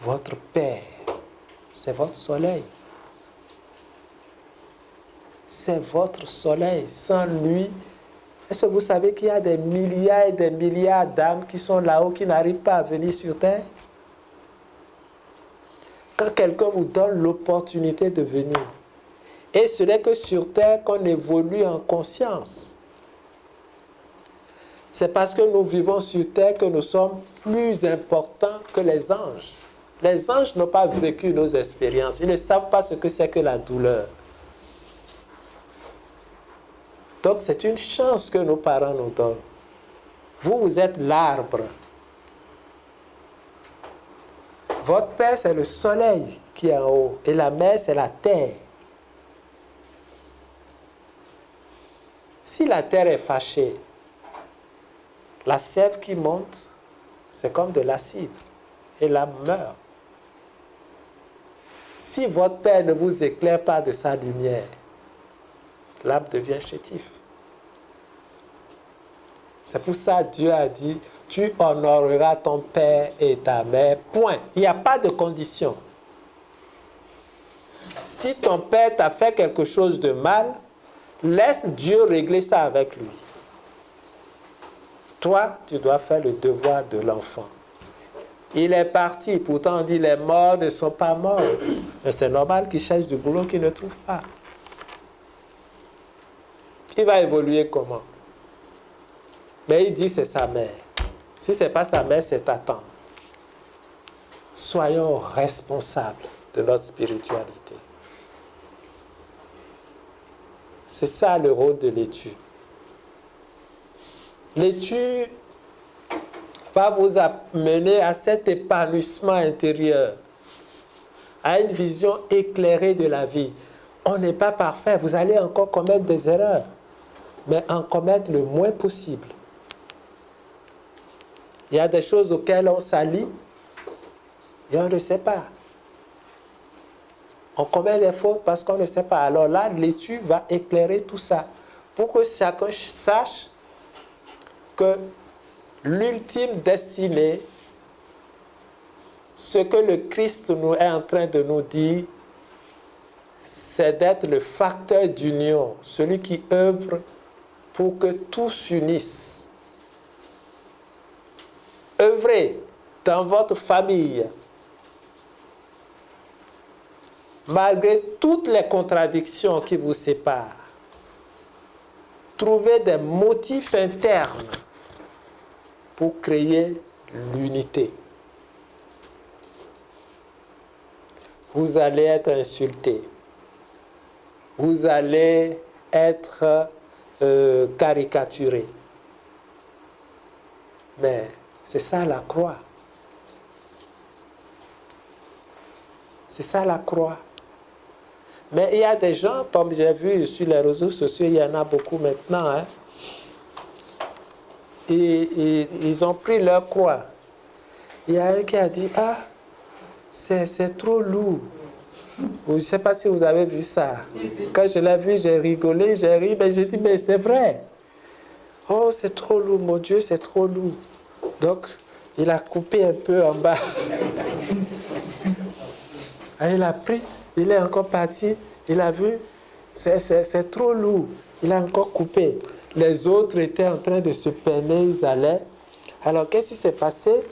Votre Père, c'est votre soleil. C'est votre soleil. Sans lui, est-ce que vous savez qu'il y a des milliards et des milliards d'âmes qui sont là-haut, qui n'arrivent pas à venir sur terre? Quand quelqu'un vous donne l'opportunité de venir, et ce n'est que sur terre qu'on évolue en conscience. C'est parce que nous vivons sur terre que nous sommes plus importants que les anges. Les anges n'ont pas vécu nos expériences. Ils ne savent pas ce que c'est que la douleur. Donc c'est une chance que nos parents nous donnent. Vous, vous êtes l'arbre. Votre père, c'est le soleil qui est en haut. Et la mère, c'est la terre. Si la terre est fâchée, La sève qui monte, c'est comme de l'acide. Et l'âme meurt. Si votre Père ne vous éclaire pas de sa lumière, l'âme devient chétive. C'est pour ça que Dieu a dit, tu honoreras ton père et ta mère. Point. Il n'y a pas de condition. Si ton père t'a fait quelque chose de mal, laisse Dieu régler ça avec lui. Toi, tu dois faire le devoir de l'enfant. Il est parti, pourtant on dit les morts ne sont pas morts. Mais c'est normal qu'il cherche du boulot qu'il ne trouve pas. Il va évoluer comment? Mais il dit c'est sa mère. Si ce n'est pas sa mère, c'est ta tante. Soyons responsables de notre spiritualité. C'est ça le rôle de l'étude. L'étude va vous amener à cet épanouissement intérieur, à une vision éclairée de la vie. On n'est pas parfait, vous allez encore commettre des erreurs, mais en commettre le moins possible. Il y a des choses auxquelles on s'allie et on ne sait pas. On commet des fautes parce qu'on ne sait pas. Alors là, l'étude va éclairer tout ça pour que chacun sache que l'ultime destinée, ce que le Christ nous est en train de nous dire, c'est d'être le facteur d'union, celui qui œuvre pour que tout s'unisse. Œuvrez dans votre famille, malgré toutes les contradictions qui vous séparent. Trouvez des motifs internes pour créer l'unité. Vous allez être insulté. Vous allez être caricaturé. Mais c'est ça la croix. C'est ça la croix. Mais il y a des gens, comme j'ai vu sur les réseaux sociaux, il y en a beaucoup maintenant, hein, et ils ont pris leur croix. Il y a un qui a dit, ah, c'est trop lourd. Je ne sais pas si vous avez vu ça. Quand je l'ai vu, j'ai rigolé, j'ai ri, mais j'ai dit, mais c'est vrai. Oh, c'est trop lourd, mon Dieu, c'est trop lourd. Donc, il a coupé un peu en bas. Il a pris, il est encore parti, il a vu, c'est trop lourd. Il a encore coupé. Les autres étaient en train de se peiner, ils allaient. Alors, qu'est-ce qui s'est passé?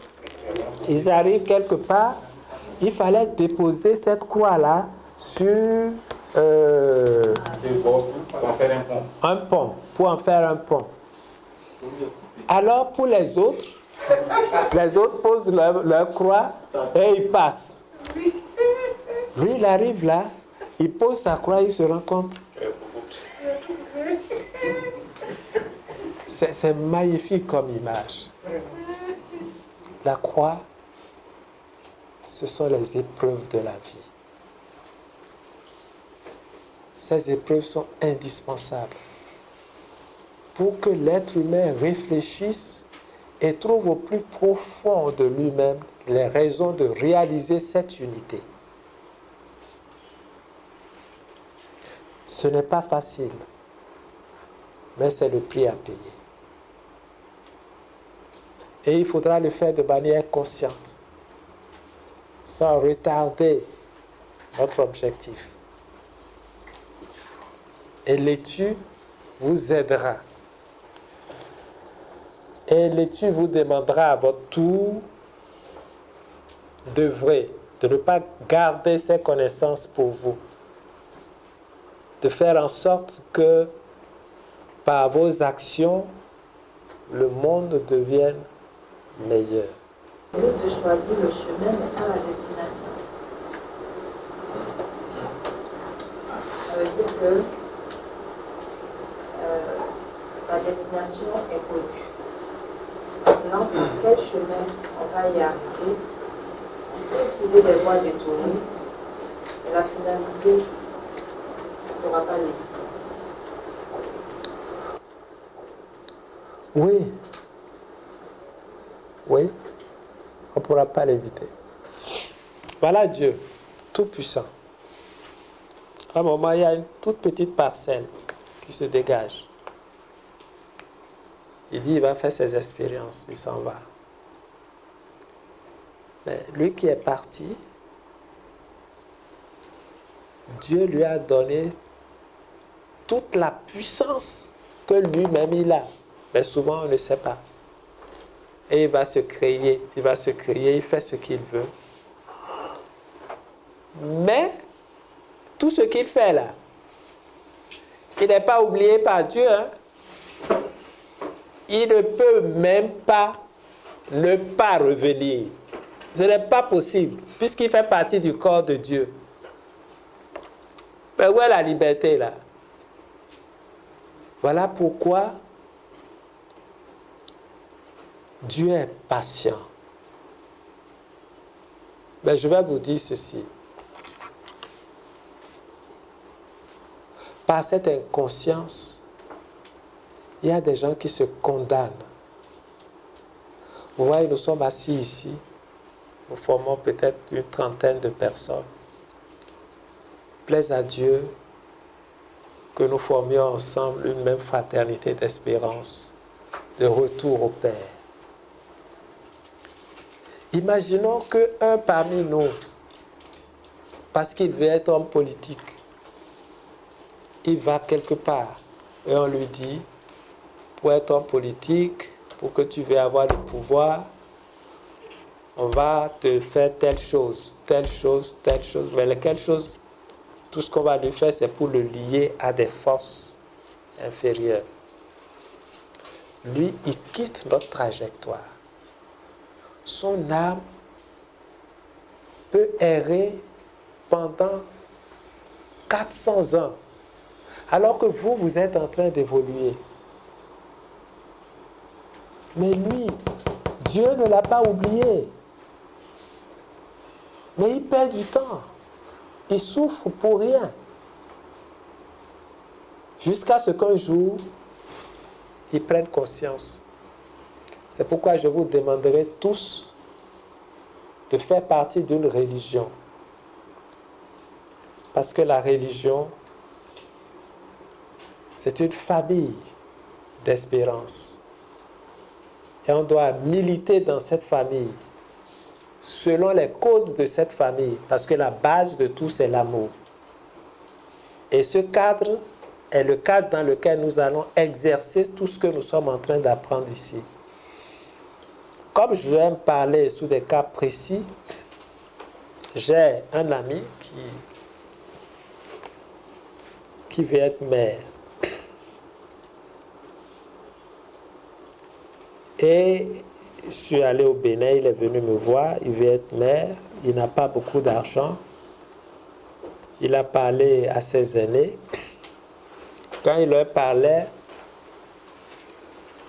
Ils arrivent quelque part, il fallait déposer cette croix-là sur un pont, pour en faire un pont. Alors, pour les autres posent leur croix et ils passent. Lui, il arrive là, il pose sa croix, il se rend compte. C'est magnifique comme image. La croix, ce sont les épreuves de la vie. Ces épreuves sont indispensables pour que l'être humain réfléchisse et trouve au plus profond de lui-même les raisons de réaliser cette unité. Ce n'est pas facile, mais c'est le prix à payer. Et il faudra le faire de manière consciente, sans retarder notre objectif. Et l'étude vous aidera. Et l'étude vous demandera à votre tour d'œuvrer, de ne pas garder ces connaissances pour vous. De faire en sorte que par vos actions, le monde devienne meilleur. Au lieu de choisir le chemin, mais pas la destination. Ça veut dire que la destination est connue. Maintenant, par quel chemin on va y arriver? On peut utiliser des voies détournées, mais la finalité ne pourra pas l'éviter. Oui, Oui, on ne pourra pas l'éviter. Voilà Dieu, tout-puissant. À un moment, il y a une toute petite parcelle qui se dégage. Il dit, il va faire ses expériences, il s'en va. Mais lui qui est parti, Dieu lui a donné toute la puissance que lui-même il a. Mais souvent, on ne sait pas. Et il va se créer, il fait ce qu'il veut. Mais, tout ce qu'il fait là, il n'est pas oublié par Dieu. Hein? Il ne peut même pas ne pas revenir. Ce n'est pas possible, puisqu'il fait partie du corps de Dieu. Mais où est la liberté là? Voilà pourquoi Dieu est patient. Mais je vais vous dire ceci. Par cette inconscience, il y a des gens qui se condamnent. Vous voyez, nous sommes assis ici. Nous formons peut-être une trentaine de personnes. Plaise à Dieu que nous formions ensemble une même fraternité d'espérance, de retour au Père. Imaginons qu'un parmi nous, parce qu'il veut être homme politique, il va quelque part et on lui dit, pour être homme politique, pour que tu veuilles avoir le pouvoir, on va te faire telle chose, telle chose, telle chose. Mais laquelle chose, tout ce qu'on va lui faire, c'est pour le lier à des forces inférieures. Lui, il quitte notre trajectoire. Son âme peut errer pendant 400 ans, alors que vous êtes en train d'évoluer. Mais lui, Dieu ne l'a pas oublié. Mais il perd du temps. Il souffre pour rien. Jusqu'à ce qu'un jour, il prenne conscience. C'est pourquoi je vous demanderai tous de faire partie d'une religion. Parce que la religion, c'est une famille d'espérance. Et on doit militer dans cette famille, selon les codes de cette famille, parce que la base de tout, c'est l'amour. Et ce cadre est le cadre dans lequel nous allons exercer tout ce que nous sommes en train d'apprendre ici. Comme j'aime parler sous des cas précis, j'ai un ami qui veut être maire. Et je suis allé au Bénin, il est venu me voir, il veut être maire, il n'a pas beaucoup d'argent. Il a parlé à ses aînés. Quand il leur parlait,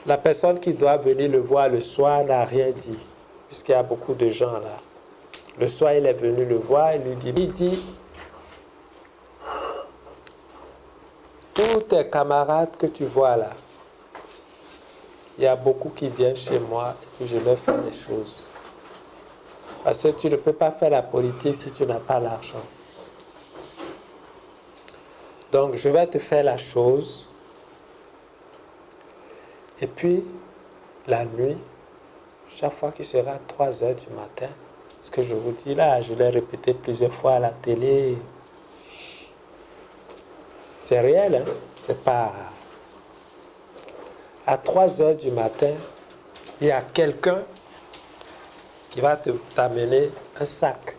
la personne qui doit venir le voir le soir n'a rien dit, puisqu'il y a beaucoup de gens là. Le soir, il est venu le voir, il dit, tous tes camarades que tu vois là, il y a beaucoup qui viennent chez moi et puis je leur fais les choses. Parce que tu ne peux pas faire la politique si tu n'as pas l'argent. Donc, je vais te faire la chose. Et puis, la nuit, chaque fois qu'il sera 3 heures du matin, ce que je vous dis là, je l'ai répété plusieurs fois à la télé. C'est réel, hein? C'est pas... À 3 heures du matin, il y a quelqu'un qui va t'amener un sac.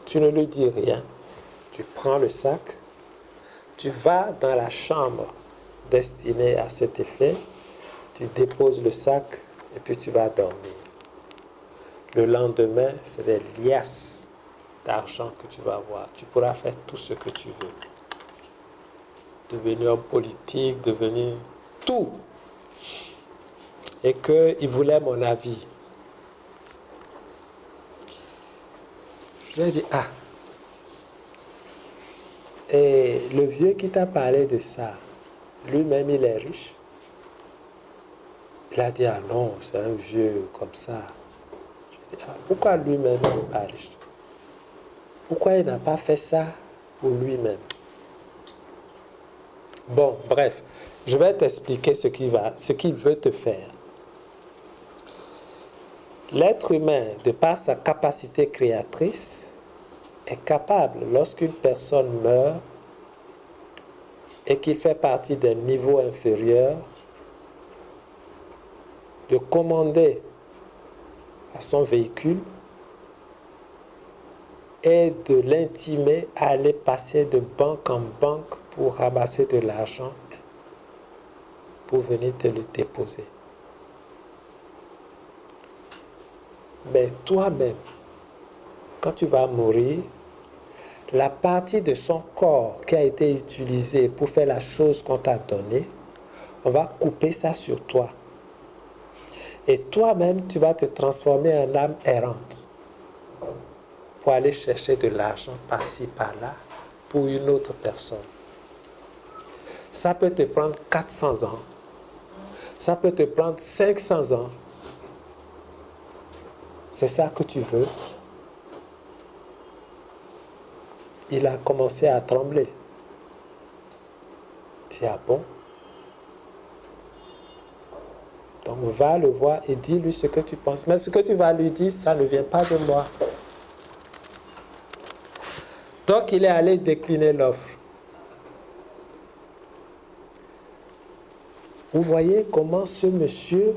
Tu ne lui dis rien. Tu prends le sac, tu vas dans la chambre destinée à cet effet, tu déposes le sac et puis tu vas dormir. Le lendemain, c'est des liasses d'argent que tu vas avoir. Tu pourras faire tout ce que tu veux. Devenir homme politique, devenir tout. Et qu'il voulait mon avis. Je lui ai dit, ah, et le vieux qui t'a parlé de ça, lui-même il est riche. Il a dit, ah non, c'est un vieux comme ça. Je dis, ah, pourquoi lui-même n'est pas riche? Pourquoi il n'a pas fait ça pour lui-même? Bon, bref, je vais t'expliquer ce qu'il veut te faire. L'être humain, de par sa capacité créatrice, est capable, lorsqu'une personne meurt et qu'il fait partie d'un niveau inférieur, de commander à son véhicule et de l'intimer à aller passer de banque en banque pour ramasser de l'argent pour venir te le déposer. Mais toi-même, quand tu vas mourir, la partie de son corps qui a été utilisée pour faire la chose qu'on t'a donnée, on va couper ça sur toi. Et toi-même, tu vas te transformer en âme errante pour aller chercher de l'argent par-ci, par-là, pour une autre personne. Ça peut te prendre 400 ans. Ça peut te prendre 500 ans. C'est ça que tu veux. Il a commencé à trembler. Tu dis, ah bon? Donc va le voir et dis-lui ce que tu penses. Mais ce que tu vas lui dire, ça ne vient pas de moi. Donc il est allé décliner l'offre. Vous voyez comment ce monsieur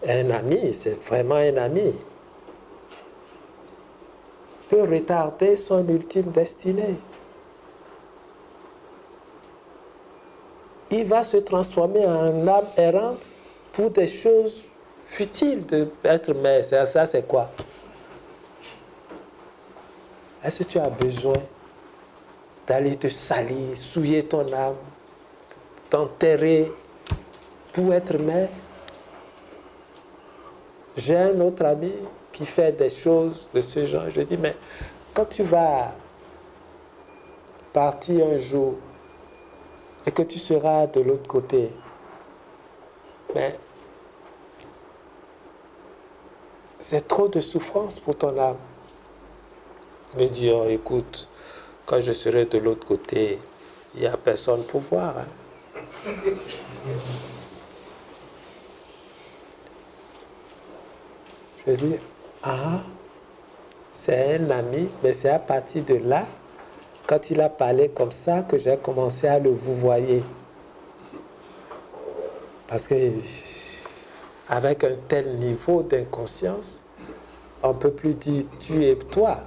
est un ami, c'est vraiment un ami, peut retarder son ultime destinée. Il va se transformer en âme errante pour des choses futiles d'être mère. Ça, c'est quoi? Est-ce que tu as besoin d'aller te salir, souiller ton âme, t'enterrer pour être mère? J'ai un autre ami qui fait des choses de ce genre. Je dis, mais quand tu vas partir un jour et que tu seras de l'autre côté, mais c'est trop de souffrance pour ton âme. Il me dit, oh, écoute, quand je serai de l'autre côté, il n'y a personne pour voir. Hein. Je dis, ah, c'est un ami, mais c'est à partir de là, quand il a parlé comme ça, que j'ai commencé à le vouvoyer. Parce que avec un tel niveau d'inconscience, on ne peut plus dire tu et toi.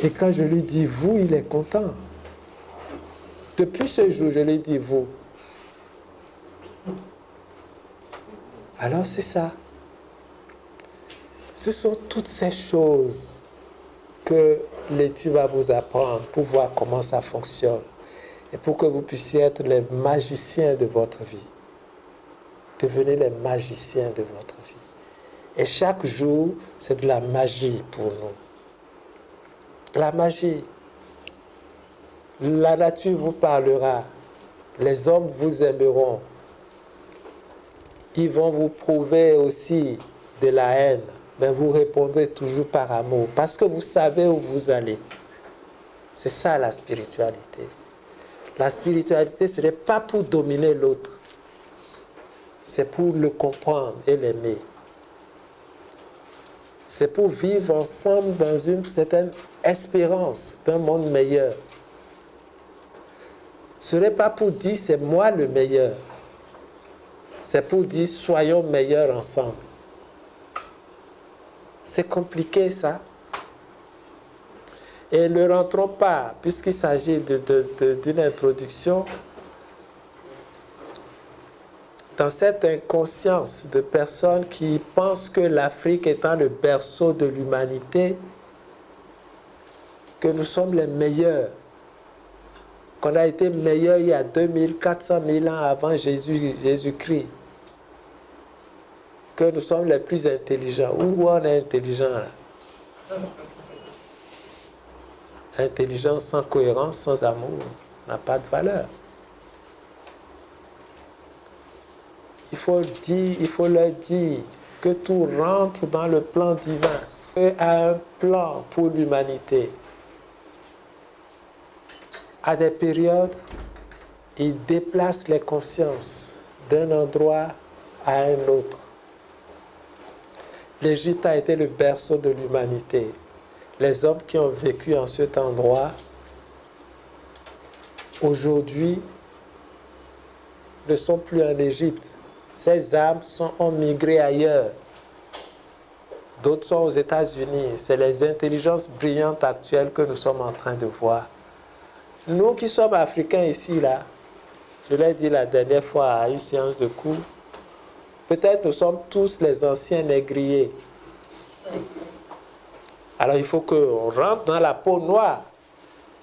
Et quand je lui dis vous, il est content. Depuis ce jour, je lui dis vous. Alors c'est ça. Ce sont toutes ces choses que l'étude va vous apprendre pour voir comment ça fonctionne et pour que vous puissiez être les magiciens de votre vie. Devenez les magiciens de votre vie. Et chaque jour, c'est de la magie pour nous. La magie. La nature vous parlera. Les hommes vous aimeront. Ils vont vous prouver aussi de la haine. Mais vous répondrez toujours par amour. Parce que vous savez où vous allez. C'est ça la spiritualité. La spiritualité, ce n'est pas pour dominer l'autre. C'est pour le comprendre et l'aimer. C'est pour vivre ensemble dans une certaine espérance d'un monde meilleur. Ce n'est pas pour dire c'est moi le meilleur. C'est pour dire soyons meilleurs ensemble. C'est compliqué ça. Et ne rentrons pas, puisqu'il s'agit d'une introduction, dans cette inconscience de personnes qui pensent que l'Afrique étant le berceau de l'humanité, que nous sommes les meilleurs, qu'on a été meilleurs il y a 2400 000 ans avant Jésus-Christ, que nous sommes les plus intelligents. Où on est intelligent là? Intelligence sans cohérence, sans amour. n'a pas de valeur. Il faut leur dire que tout rentre dans le plan divin. Dieu a un plan pour l'humanité. À des périodes, il déplace les consciences d'un endroit à un autre. L'Égypte a été le berceau de l'humanité. Les hommes qui ont vécu en cet endroit, aujourd'hui, ne sont plus en Égypte. Ces âmes ont migré ailleurs. D'autres sont aux États-Unis. C'est les intelligences brillantes actuelles que nous sommes en train de voir. Nous qui sommes africains ici, là, je l'ai dit la dernière fois à une séance de cours, peut-être nous sommes tous les anciens négriers. Alors il faut qu'on rentre dans la peau noire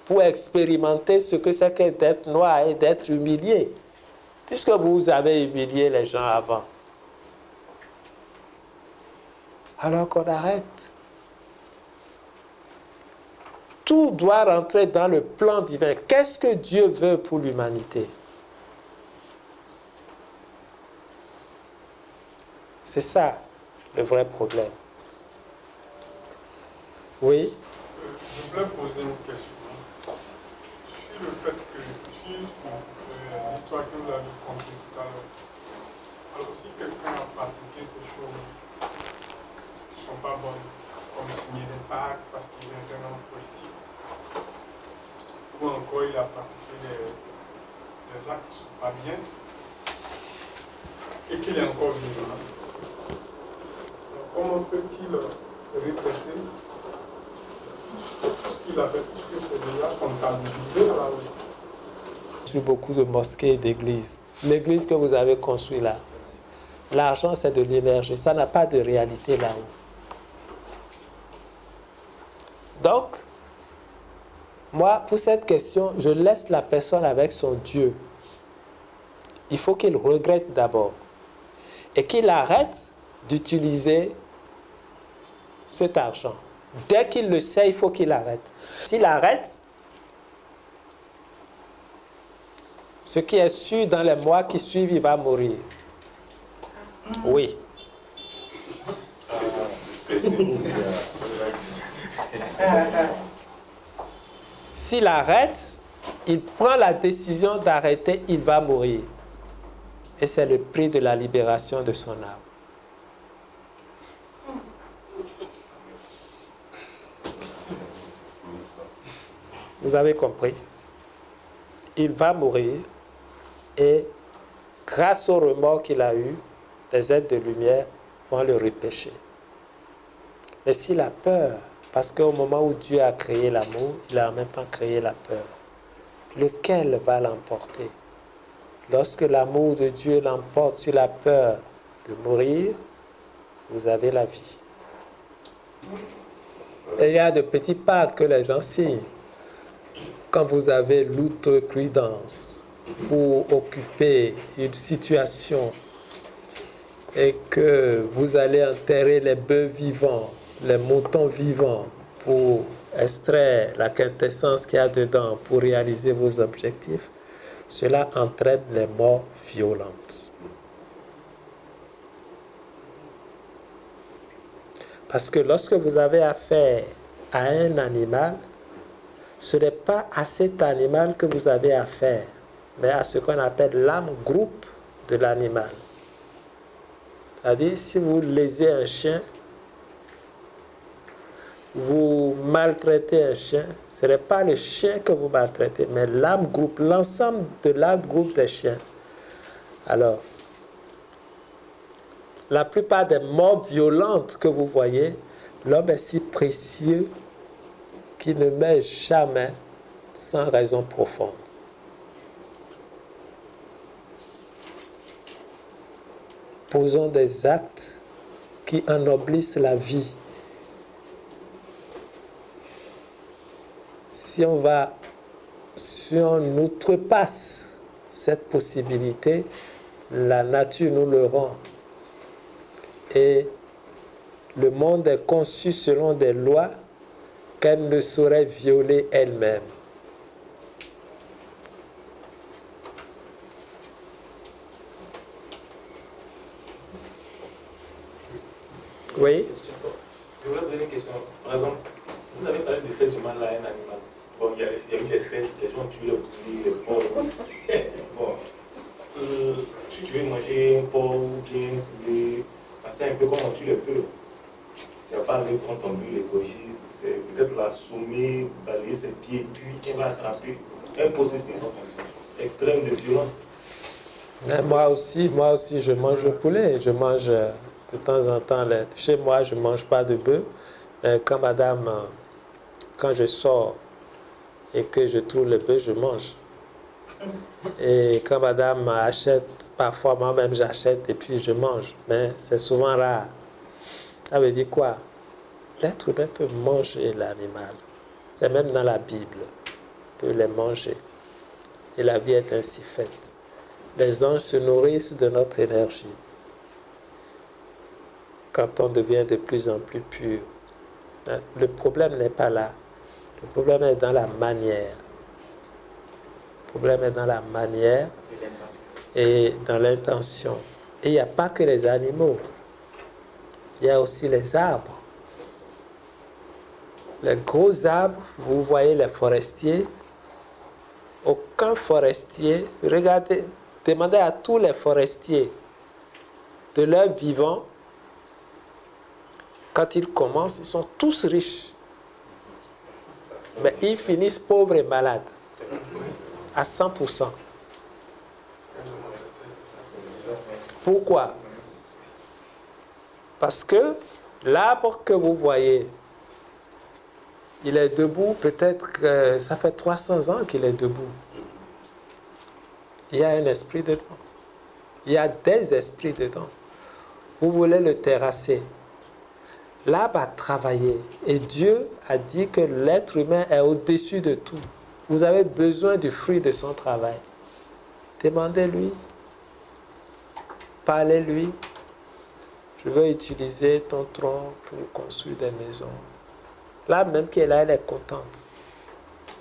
pour expérimenter ce que c'est que d'être noir et d'être humilié. Puisque vous avez humilié les gens avant. Alors qu'on arrête. Tout doit rentrer dans le plan divin. Qu'est-ce que Dieu veut pour l'humanité? C'est ça le vrai problème. Oui? Je voulais poser une question. Sur le fait que, sur l'histoire que vous avez contée tout à l'heure, alors si quelqu'un a pratiqué ces choses qui ne sont pas bonnes, comme signer des pactes parce qu'il est un homme politique, ou encore il a pratiqué des actes qui ne sont pas bien, et qu'il est encore vivant, comment peut-il répresser tout ce qu'il a fait, puisque c'est déjà comptabilisé à la rue? Sur beaucoup de mosquées et d'églises. L'église que vous avez construite là, l'argent c'est de l'énergie, ça n'a pas de réalité là-haut. Donc, moi, pour cette question, je laisse la personne avec son Dieu. Il faut qu'il regrette d'abord et qu'il arrête d'utiliser cet argent. Dès qu'il le sait, il faut qu'il arrête. S'il arrête, ce qui est sûr, dans les mois qui suivent, il va mourir. Oui. S'il arrête, il prend la décision d'arrêter, il va mourir. Et c'est le prix de la libération de son âme. Vous avez compris? Il va mourir et grâce au remords qu'il a eu, des êtres de lumière vont le repêcher. Mais s'il a peur, parce qu'au moment où Dieu a créé l'amour, il a en même temps créé la peur. Lequel va l'emporter? Lorsque l'amour de Dieu l'emporte sur la peur de mourir, vous avez la vie. Et il y a de petits pactes que les gens signent. Quand vous avez l'outrecuidance pour occuper une situation et que vous allez enterrer les bœufs vivants, les moutons vivants pour extraire la quintessence qu'il y a dedans pour réaliser vos objectifs, cela entraîne les morts violentes. Parce que lorsque vous avez affaire à un animal, ce n'est pas à cet animal que vous avez affaire, mais à ce qu'on appelle l'âme groupe de l'animal. C'est-à-dire, si vous lésez un chien, vous maltraitez un chien, ce n'est pas le chien que vous maltraitez, mais l'âme groupe, l'ensemble de l'âme groupe des chiens. Alors, la plupart des morts violentes que vous voyez, l'homme est si précieux qu'il ne meurt jamais sans raison profonde. Posons des actes qui ennoblissent la vie. Si on outrepasse cette possibilité, la nature nous le rend. Et le monde est conçu selon des lois qu'elle ne saurait violer elle-même. Oui. Je voulais poser une question. Par exemple, vous avez parlé du fait du mal à un animal. Bon, il y a eu les fêtes, les gens tuent les petits, les porcs. Bon, si tu veux manger un porc ou bien c'est un peu comme on tue les peu. C'est pas aller contre ton but, l'écologie, c'est peut-être l'assommer, balayer ses pieds, puis qu'il va attraper un processus extrême de violence. Moi aussi, je mange le poulet. Je mange de temps en temps. Chez moi, je ne mange pas de bœuf. Quand je sors et que je trouve le bœuf, je mange. Et quand madame achète, parfois moi-même j'achète et puis je mange. Mais c'est souvent rare. Ça veut dire quoi? L'être humain peut manger l'animal. C'est même dans la Bible. Il peut les manger. Et la vie est ainsi faite. Les anges se nourrissent de notre énergie. Quand on devient de plus en plus pur. Le problème n'est pas là. Le problème est dans la manière. Le problème est dans la manière et dans l'intention. Et il n'y a pas que les animaux. Il y a aussi les arbres. Les gros arbres, vous voyez les forestiers. Aucun forestier, regardez, demandez à tous les forestiers de leur vivant, quand ils commencent, ils sont tous riches. Mais ils finissent pauvres et malades. À 100%. Pourquoi? Parce que l'arbre que vous voyez, il est debout, peut-être, ça fait 300 ans qu'il est debout. Il y a un esprit dedans. Il y a des esprits dedans. Vous voulez le terrasser. L'arbre a travaillé. Et Dieu a dit que l'être humain est au-dessus de tout. Vous avez besoin du fruit de son travail. Demandez-lui. Parlez-lui. Je veux utiliser ton tronc pour construire des maisons. Là, même qu'elle est là, elle est contente.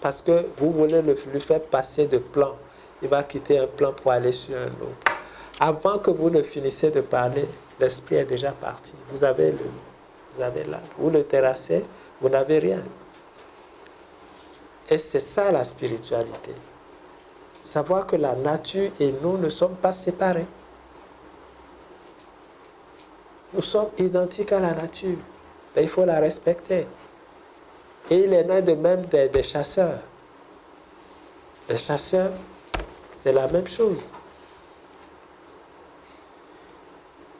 Parce que vous voulez lui faire passer de plan. Il va quitter un plan pour aller sur un autre. Avant que vous ne finissiez de parler, l'esprit est déjà parti. Vous avez là. Vous le terrassez, vous n'avez rien. Et c'est ça la spiritualité. Savoir que la nature et nous ne sommes pas séparés. Nous sommes identiques à la nature. Mais il faut la respecter. Et il en est de même des chasseurs. Les chasseurs, c'est la même chose.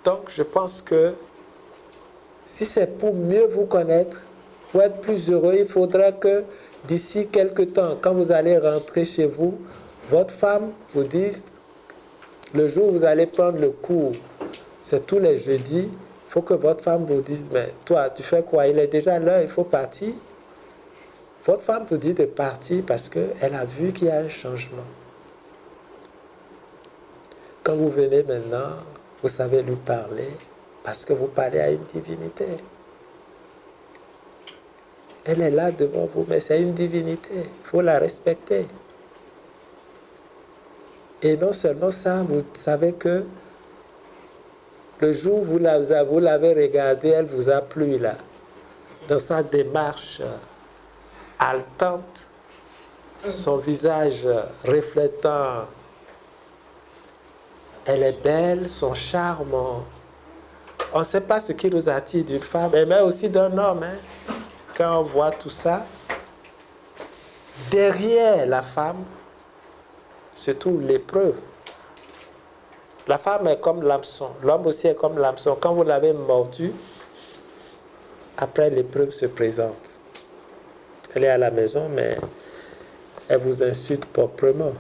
Donc, je pense que si c'est pour mieux vous connaître, pour être plus heureux, il faudra que d'ici quelque temps, quand vous allez rentrer chez vous, votre femme vous dise, le jour où vous allez prendre le cours, c'est tous les jeudis, il faut que votre femme vous dise, mais toi, tu fais quoi? Il est déjà l'heure, il faut partir. Votre femme vous dit de partir parce qu'elle a vu qu'il y a un changement. Quand vous venez maintenant, vous savez lui parler parce que vous parlez à une divinité. Elle est là devant vous, mais c'est une divinité. Il faut la respecter. Et non seulement ça, vous savez que le jour où vous l'avez regardée, elle vous a plu là. Dans sa démarche haletante, son visage reflétant, elle est belle, son charme. On ne sait pas ce qui nous attire d'une femme, mais aussi d'un homme. Hein. Quand on voit tout ça, derrière la femme se trouve l'épreuve. La femme est comme l'hameçon, l'homme aussi est comme l'hameçon. Quand vous l'avez mordu, après l'épreuve se présente. Elle est à la maison, mais elle vous insulte proprement.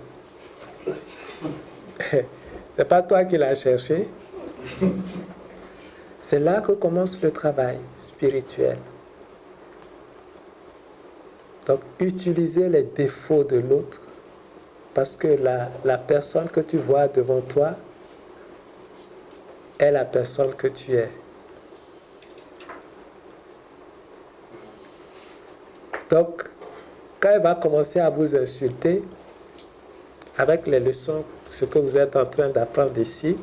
C'est pas toi qui l'as cherché. C'est là que commence le travail spirituel. Donc, utilisez les défauts de l'autre, parce que la personne que tu vois devant toi est la personne que tu es. Donc, quand elle va commencer à vous insulter, avec les leçons, ce que vous êtes en train d'apprendre ici,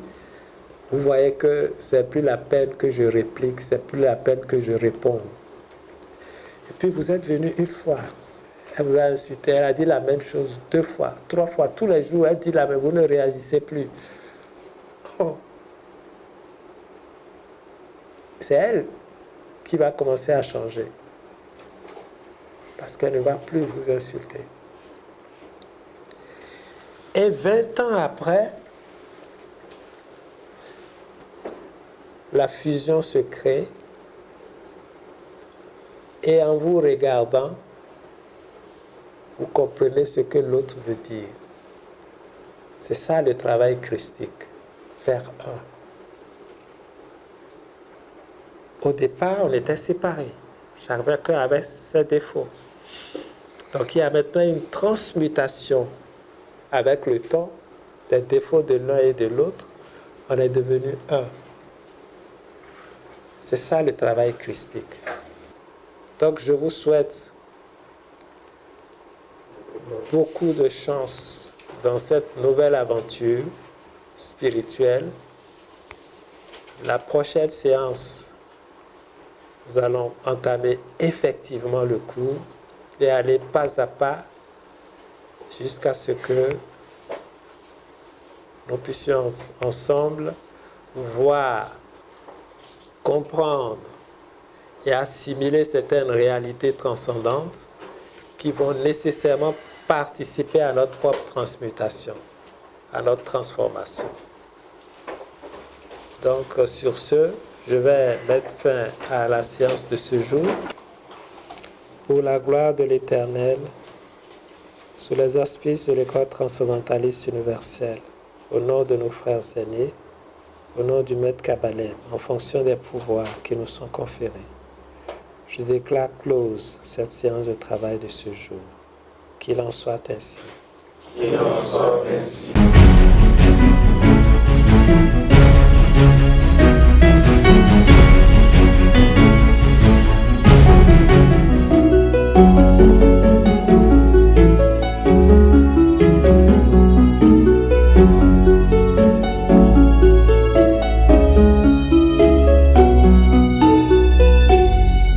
vous voyez que c'est plus la peine que je réplique, c'est plus la peine que je réponds. Et puis vous êtes venu une fois, elle vous a insulté, elle a dit la même chose 2 fois, 3 fois, tous les jours, elle dit la même, vous ne réagissez plus. Oh. C'est elle qui va commencer à changer. Parce qu'elle ne va plus vous insulter. Et 20 ans après, la fusion se crée et en vous regardant, vous comprenez ce que l'autre veut dire. C'est ça le travail christique, faire un. Au départ, on était séparés, chacun avait ses défauts. Donc il y a maintenant une transmutation avec le temps des défauts de l'un et de l'autre. On est devenu un. C'est ça le travail christique. Donc je vous souhaite beaucoup de chance dans cette nouvelle aventure spirituelle. La prochaine séance, nous allons entamer effectivement le cours et aller pas à pas jusqu'à ce que nous puissions ensemble voir, comprendre et assimiler certaines réalités transcendantes qui vont nécessairement participer à notre propre transmutation, à notre transformation. Donc sur ce, je vais mettre fin à la séance de ce jour. Pour la gloire de l'Éternel, sous les auspices de l'école transcendentaliste universelle, au nom de nos frères aînés, au nom du Maître Kabbalem, en fonction des pouvoirs qui nous sont conférés, je déclare close cette séance de travail de ce jour. Qu'il en soit ainsi. Qu'il en soit ainsi.